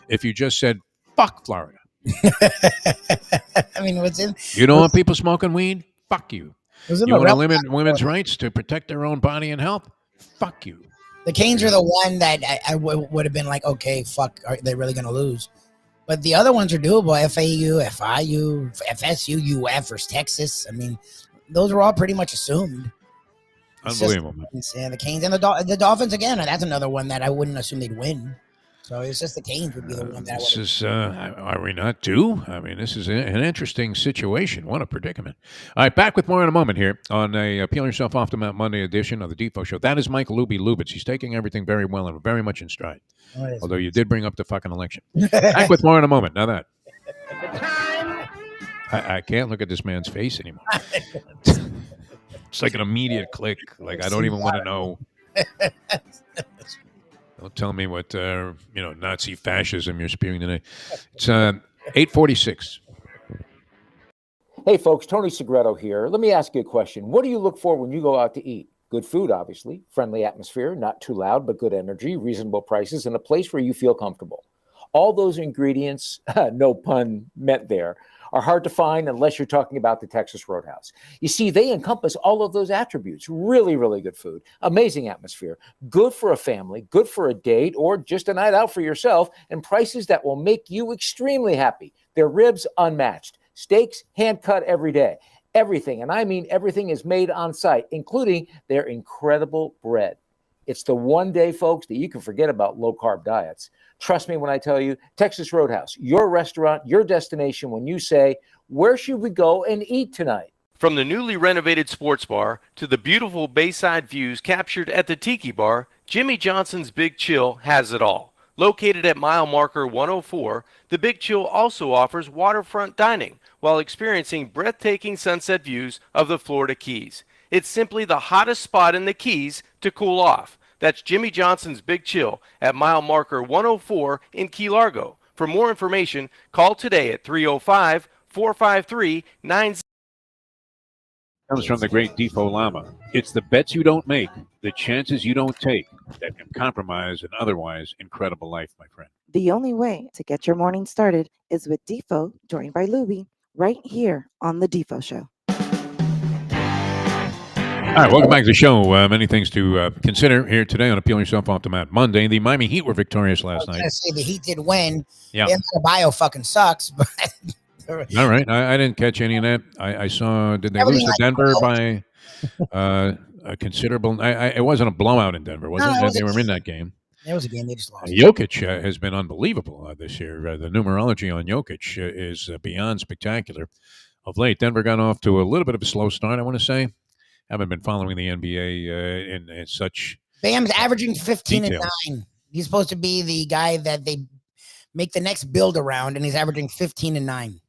if you just said, fuck Florida. I mean, what's in? You don't want people smoking weed? Fuck you. You want to limit women's rights to protect their own body and health? Fuck you. The Canes are the one that I would have been like, okay, fuck, are they really going to lose? But the other ones are doable. FAU, FIU, FSU, UF versus Texas. I mean, those are all pretty much assumed. Unbelievable. And the Canes and the Dolphins, again, that's another one that I wouldn't assume they'd win. So it's just the Canes would be the one that this is, are we not due? I mean, this is an interesting situation. What a predicament. All right, back with more in a moment here on a Peel Yourself Off the Mat Monday edition of the Defo Show. That is Mike Lubie Lubitz. He's taking everything very well and very much in stride. Although you did bring up the fucking election. Back with more in a moment. Now that. I can't look at this man's face anymore. It's like an immediate click. Like, I don't even want to know. Don't tell me what Nazi fascism you're spewing today. It's 8:46. Hey, folks, Tony Segreto here. Let me ask you a question. What do you look for when you go out to eat? Good food, obviously, friendly atmosphere, not too loud, but good energy, reasonable prices, and a place where you feel comfortable. All those ingredients, no pun meant there, are hard to find unless you're talking about the Texas Roadhouse. You see, they encompass all of those attributes. Really, really good food, amazing atmosphere, good for a family, good for a date, or just a night out for yourself, and prices that will make you extremely happy. Their ribs unmatched. Steaks hand cut every day. Everything, and I mean everything, is made on site, including their incredible bread. It's the one day, folks, that you can forget about low-carb diets. Trust me when I tell you, Texas Roadhouse, your restaurant, your destination when you say, where should we go and eat tonight? From the newly renovated sports bar to the beautiful bayside views captured at the Tiki Bar, Jimmy Johnson's Big Chill has it all. Located at mile marker 104, the Big Chill also offers waterfront dining while experiencing breathtaking sunset views of the Florida Keys. It's simply the hottest spot in the Keys to cool off. That's Jimmy Johnson's Big Chill at mile marker 104 in Key Largo. For more information, call today at 305-453-90. Comes from the great Defo Lama. It's the bets you don't make, the chances you don't take that can compromise an otherwise incredible life, my friend. The only way to get your morning started is with Defo, joined by Lubie, right here on the Defo Show. All right, welcome back to the show. Many things to consider here today on Appeal Yourself Off the Mat Monday. The Miami Heat were victorious last night. I was gonna say the Heat did win. Yeah. Bio fucking sucks, but All right, I didn't catch any of that. I saw. Did they lose to Denver by a considerable? It wasn't a blowout in Denver, was it? They were in that game. It was a game they just lost. Jokic has been unbelievable this year. The numerology on Jokic is beyond spectacular. Of late, Denver got off to a little bit of a slow start, I want to say. Haven't been following the NBA in such. Bam's averaging 15 details. and 9. He's supposed to be the guy that they make the next build around, and he's averaging 15 and 9.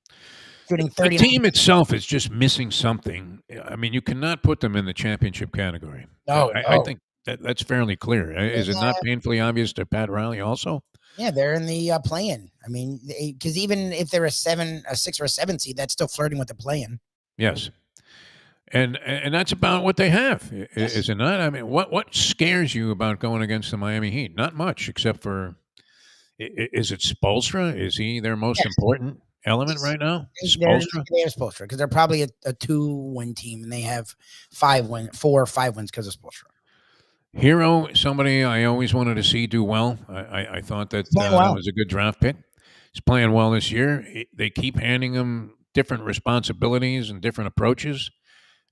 Shooting 30. The team itself is just missing something. I mean, you cannot put them in the championship category. No, I think that's fairly clear. Is it not painfully obvious to Pat Riley also? Yeah, they're in the play-in. I mean, because even if they're a 6 or a 7 seed, that's still flirting with the play-in. Yes. And that's about what they have, is it not? I mean, what scares you about going against the Miami Heat? Not much, except for, is it Spoelstra? Is he their most important element right now? Spoelstra? They're Spoelstra, because they're probably a 2-win team, and they have 4 or 5 wins because of Spoelstra. Hero, somebody I always wanted to see do well. I thought that was a good draft pick. He's playing well this year. They keep handing him different responsibilities and different approaches.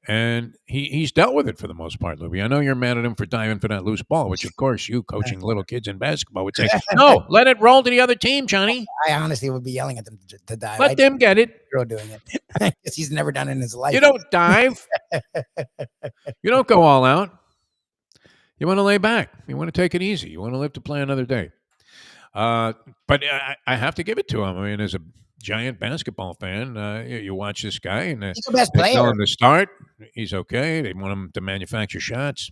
And he's dealt with it for the most part, Lubie. I know you're mad at him for diving for that loose ball, which, of course, you coaching little kids in basketball would say, no, let it roll to the other team, Johnny. I honestly would be yelling at them to dive. Let them get it. Doing it because he's never done it in his life. You don't dive. You don't go all out. You want to lay back. You want to take it easy. You want to live to play another day. But I have to give it to him. I mean, as a giant basketball fan, you watch this guy, and he's the best player. They tell him to start. He's okay. They want him to manufacture shots.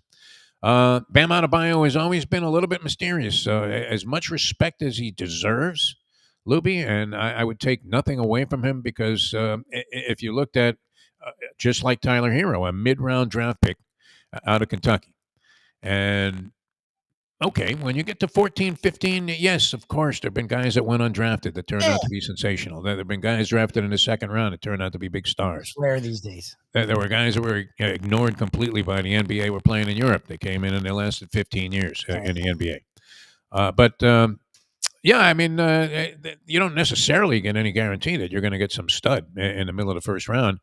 Bam Adebayo has always been a little bit mysterious. As much respect as he deserves, Lubie, and I would take nothing away from him because if you looked at, just like Tyler Hero, a mid-round draft pick out of Kentucky, and okay, when you get to 14, 15, yes, of course, there have been guys that went undrafted that turned out to be sensational. There have been guys drafted in the second round that turned out to be big stars. It's rare these days. There were guys that were ignored completely by the NBA, were playing in Europe. They came in and they lasted 15 years in the NBA. But yeah, I mean, you don't necessarily get any guarantee that you're going to get some stud in the middle of the first round.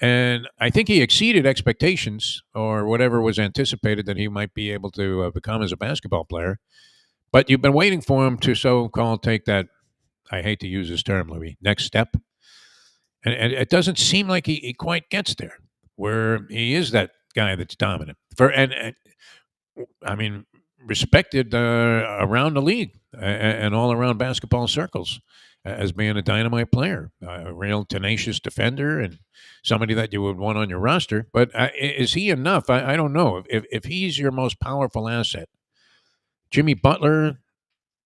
And I think he exceeded expectations or whatever was anticipated that he might be able to become as a basketball player. But you've been waiting for him to so-called take that, I hate to use this term, Louis, next step. And it doesn't seem like he quite gets there, where he is that guy that's dominant. And I mean, respected around the league and all around basketball circles as being a dynamite player, a real tenacious defender, and somebody that you would want on your roster. But is he enough? I don't know. If he's your most powerful asset, Jimmy Butler.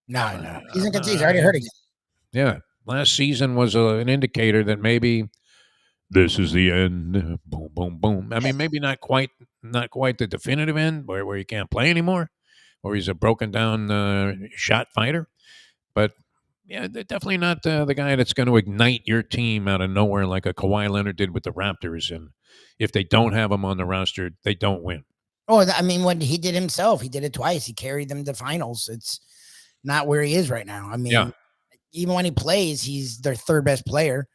No. He's inconsistent. He's already hurt again. Yeah. Last season was an indicator that maybe this is the end. Boom, boom, boom. I mean, maybe not quite the definitive end where he can't play anymore, or he's a broken down shot fighter. But yeah, they're definitely not the guy that's going to ignite your team out of nowhere like a Kawhi Leonard did with the Raptors. And if they don't have him on the roster, they don't win. Oh, I mean, what he did himself, he did it twice. He carried them to finals. It's not where he is right now. I mean, even when he plays, he's their third best player.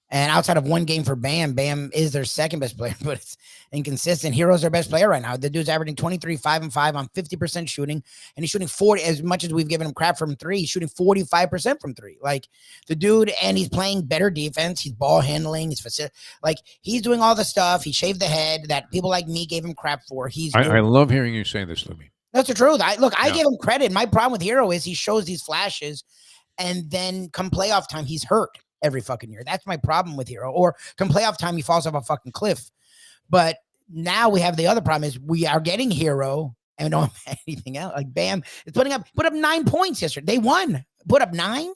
And outside of one game for Bam, Bam is their second best player, but it's inconsistent. Hero's their best player right now. The dude's averaging 23, 5 and 5 on 50% shooting, and he's shooting 40. As much as we've given him crap from three, he's shooting 45% from three. Like the dude, and he's playing better defense. He's ball handling. He's doing all the stuff. He shaved the head that people like me gave him crap for. I love hearing you say this, Lubie. That's the truth. I give him credit. My problem with Hero is he shows these flashes, and then come playoff time, he's hurt every fucking year. That's my problem with Hero. Or come playoff time, he falls off a fucking cliff. But now we have the other problem is we are getting Hero and don't have anything else. Like Bam is put up 9 points yesterday. They won. Put up 9.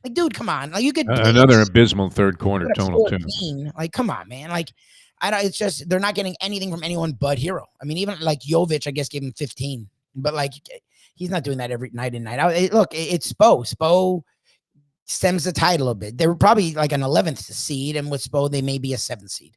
Like, dude, come on. Like you could another abysmal third quarter total too. Like, come on, man. Like, it's just they're not getting anything from anyone but Hero. I mean, even like Jovic, I guess, gave him 15, but like he's not doing that every night in night out. It's Spo. Spo stems the tide a little bit. They were probably like an 11th seed, and with Spo, they may be a 7th seed.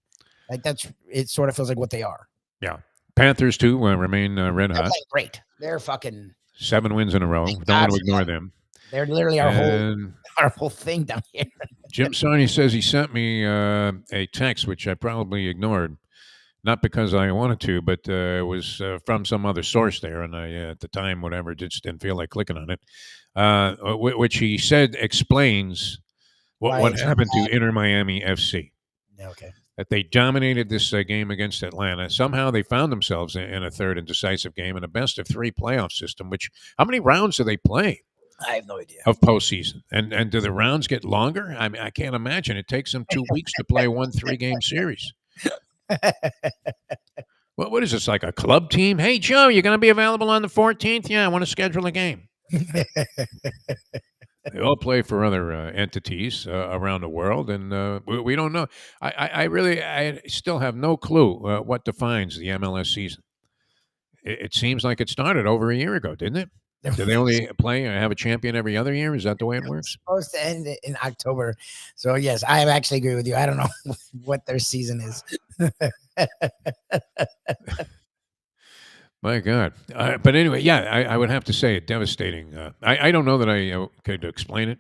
Like it sort of feels like what they are. Yeah. Panthers too remain red hot. Great. They're fucking 7 wins in a row. Don't want to ignore them. They're literally our whole thing down here. Jim Sarni says he sent me a text, which I probably ignored, not because I wanted to, but it was from some other source there, and I at the time, whatever, just didn't feel like clicking on it. Which he said explains what happened to Inter Miami FC. Okay. That they dominated this game against Atlanta. Somehow they found themselves in a third and decisive game in a best-of-3 playoff system, how many rounds do they play? I have no idea. Of postseason. And do the rounds get longer? I mean, I can't imagine. It takes them 2 weeks to play one 3-game series. What is this, like a club team? Hey, Joe, you're going to be available on the 14th? Yeah, I want to schedule a game. They all play for other entities around the world, and we don't know. I still have no clue what defines the MLS season. It seems like it started over a year ago, didn't it? Do they only play or have a champion every other year? Is that the way it works? It's supposed to end in October. So, yes, I actually agree with you. I don't know what their season is. My God. But anyway, yeah, I would have to say it devastating. I don't know that I could explain it.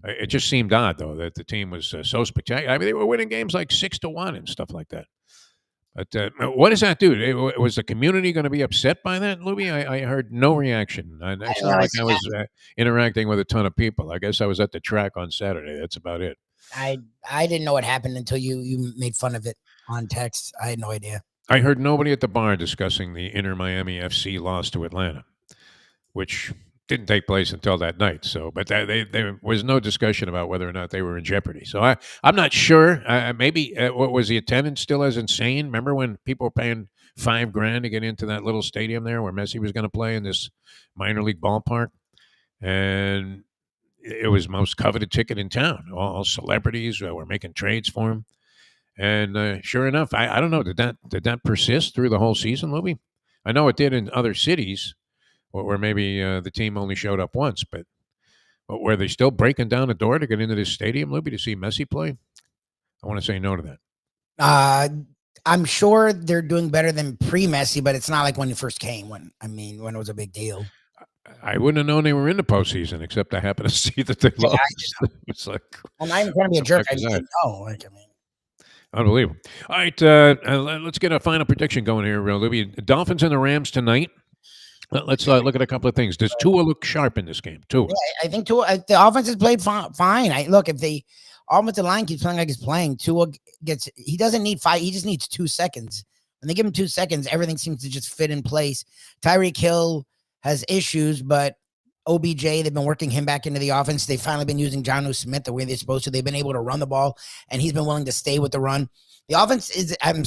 It just seemed odd, though, that the team was so spectacular. I mean, they were winning games like 6-1 and stuff like that. But what does that do? Was the community going to be upset by that, Lubie? I heard no reaction. It's not like I was interacting with a ton of people. I guess I was at the track on Saturday. That's about it. I didn't know what happened until you made fun of it on text. I had no idea. I heard nobody at the bar discussing the Inter Miami FC loss to Atlanta, which didn't take place until that night. So, but there was no discussion about whether or not they were in jeopardy. So I'm not sure. Maybe what was the attendance still as insane? Remember when people were paying $5,000 to get into that little stadium there where Messi was going to play in this minor league ballpark, and it was most coveted ticket in town. All celebrities were making trades for him. And sure enough, I don't know. Did that persist through the whole season, Lubie? I know it did in other cities, where maybe the team only showed up once. But were they still breaking down the door to get into this stadium, Lubie, to see Messi play? I want to say no to that. I'm sure they're doing better than pre-Messi, but it's not like when he first came. When it was a big deal. I wouldn't have known they were in the postseason, except I happened to see that they lost. It's like, I'm not even trying to be a jerk. I didn't know. Unbelievable. All right, let's get a final prediction going here, Lubie. Dolphins and the Rams tonight. Let's look at a couple of things. Does Tua look sharp in this game? Tua. Yeah, I think Tua. The offense has played fine. If the offensive line keeps playing like it's playing, Tua he doesn't need 5. He just needs 2 seconds. When they give him 2 seconds, everything seems to just fit in place. Tyreek Hill has issues, but OBJ, they've been working him back into the offense. They've finally been using Jonnu Smith the way they're supposed to. They've been able to run the ball, and he's been willing to stay with the run. The offense is, I'm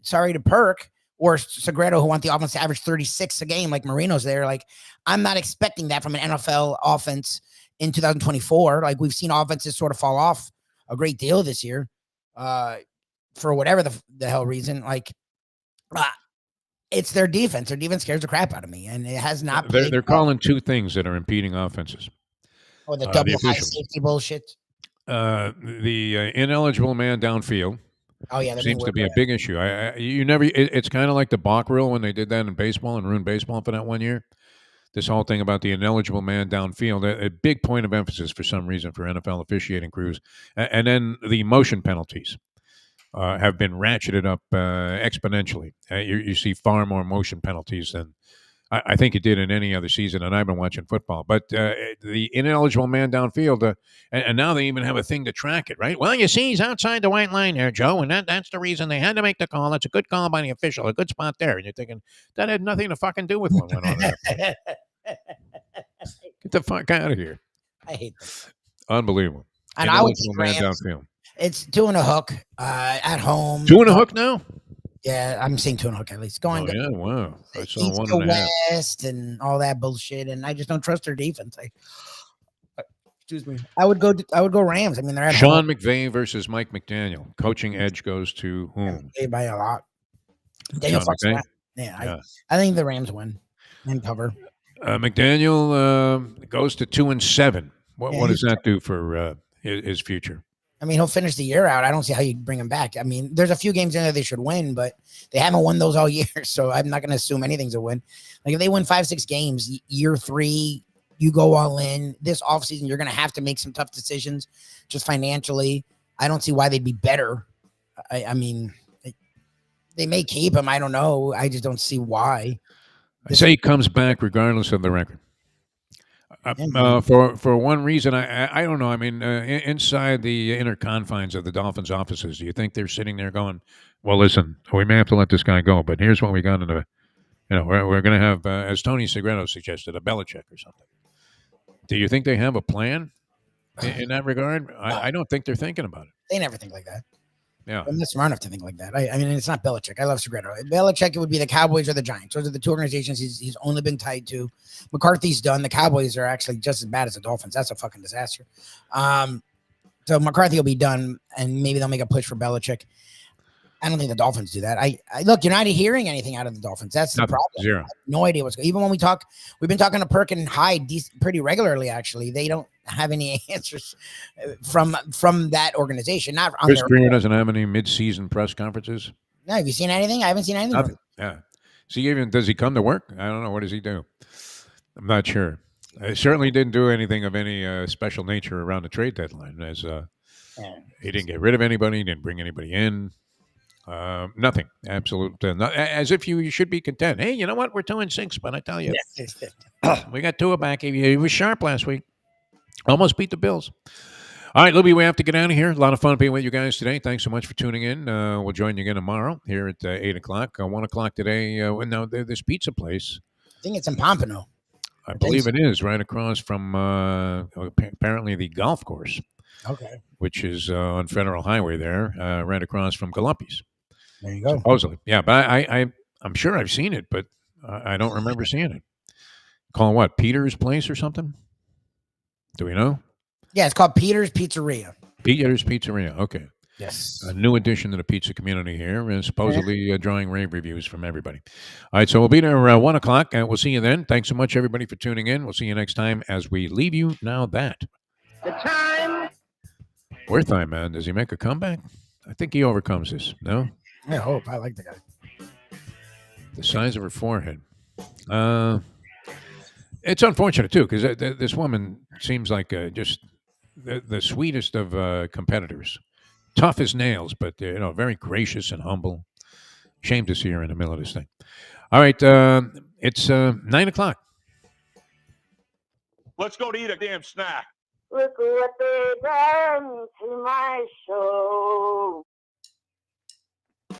sorry to Perk, or Segredo, who want the offense to average 36 a game, like Marino's there. Like, I'm not expecting that from an NFL offense in 2024. Like, we've seen offenses sort of fall off a great deal this year, for whatever the hell reason. Like, it's their defense. Their defense scares the crap out of me, and it has not played. They're calling two things that are impeding offenses. Oh, the the double high officials. safety bullshit. The ineligible man downfield Oh yeah, seems to be a big issue. It's kind of like the balk rule when they did that in baseball and ruined baseball for that 1 year. This whole thing about the ineligible man downfield, a big point of emphasis for some reason for NFL officiating crews. And then the motion penalties have been ratcheted up exponentially. You see far more motion penalties than I think it did in any other season, and I've been watching football. But the ineligible man downfield, and now they even have a thing to track it, right? Well, you see, he's outside the white line there, Joe, and that's the reason they had to make the call. That's a good call by the official, a good spot there. And you're thinking, that had nothing to fucking do with what went on there. Get the fuck out of here. I hate that. Unbelievable. And I would Ineligible man downfield. It's 2 and a hook at home. 2 and a hook now? Yeah, I'm seeing 2 and a hook at least. Going yeah, wow. I saw east 1 to and a half. west and all that bullshit, and I just don't trust their defense. Excuse me. I would go Rams. I mean, they're at Sean home. McVay versus Mike McDaniel. Coaching edge goes to whom? They by a lot. Daniel Sean fucks McVay? around. Yeah. I think the Rams win and cover. McDaniel goes to 2-7. What Yeah, does that do for his future? I mean, he'll finish the year out. I don't see how you bring him back. I mean, there's a few games in there they should win, but they haven't won those all year, so I'm not going to assume anything's a win. Like, if they win 5-6 games, year 3, you go all in. This offseason, you're going to have to make some tough decisions just financially. I don't see why they'd be better. I mean, they may keep him. I don't know. I just don't see why. I say he comes back regardless of the record. For one reason, I don't know. I mean, inside the inner confines of the Dolphins offices, do you think they're sitting there going, well, listen, we may have to let this guy go, but here's what we got in the, we're going to have, as Tony Segredo suggested, a Belichick or something. Do you think they have a plan in that regard? I don't think they're thinking about it. They never think like that. Yeah. I'm not smart enough to think like that. I mean, it's not Belichick. I love Segredo. Belichick, it would be the Cowboys or the Giants. Those are the two organizations he's only been tied to. McCarthy's done. The Cowboys are actually just as bad as the Dolphins. That's a fucking disaster. So McCarthy will be done, and maybe they'll make a push for Belichick. I don't think the Dolphins do that. I look, you're not hearing anything out of the Dolphins. That's the problem. Zero. I have no idea what's going on. Even when we've been talking to Perk and Hyde pretty regularly, actually. They don't have any answers from that organization. Not on Chris their Greer doesn't have any mid-season press conferences? No, have you seen anything? I haven't seen anything. Nothing. Yeah. Does he come to work? I don't know. What does he do? I'm not sure. I certainly didn't do anything of any special nature around the trade deadline. As he didn't get rid of anybody, he didn't bring anybody in. Nothing. Absolute. As if you should be content. Hey, you know what? We're 2-6, but I tell you, we got Tua back. He was sharp last week. Almost beat the Bills. All right, Lubie, we have to get out of here. A lot of fun being with you guys today. Thanks so much for tuning in. We'll join you again tomorrow here at 8 o'clock. 1 o'clock today. Now, this pizza place. I think it's in Pompano. I believe it is right across from apparently the golf course. Okay. Which is on Federal Highway there, right across from Galuppi's. There you go. Supposedly. Yeah, but I'm sure I've seen it, but I don't remember seeing it. Call what? Peter's Place or something? Do we know? Yeah, it's called Peter's Pizzeria. Peter's Pizzeria. Okay. Yes. A new addition to the pizza community here, and supposedly drawing rave reviews from everybody. All right, so we'll be there 1 o'clock, and we'll see you then. Thanks so much, everybody, for tuning in. We'll see you next time as we leave you now that. The time. Wertheim, man, does he make a comeback? I think he overcomes this. No? I hope. I like the guy. The size of her forehead. It's unfortunate, too, because this woman seems like just the sweetest of competitors. Tough as nails, but, very gracious and humble. Shame to see her in the middle of this thing. All right, it's 9 o'clock. Let's go to eat a damn snack. Look what they done to my soul.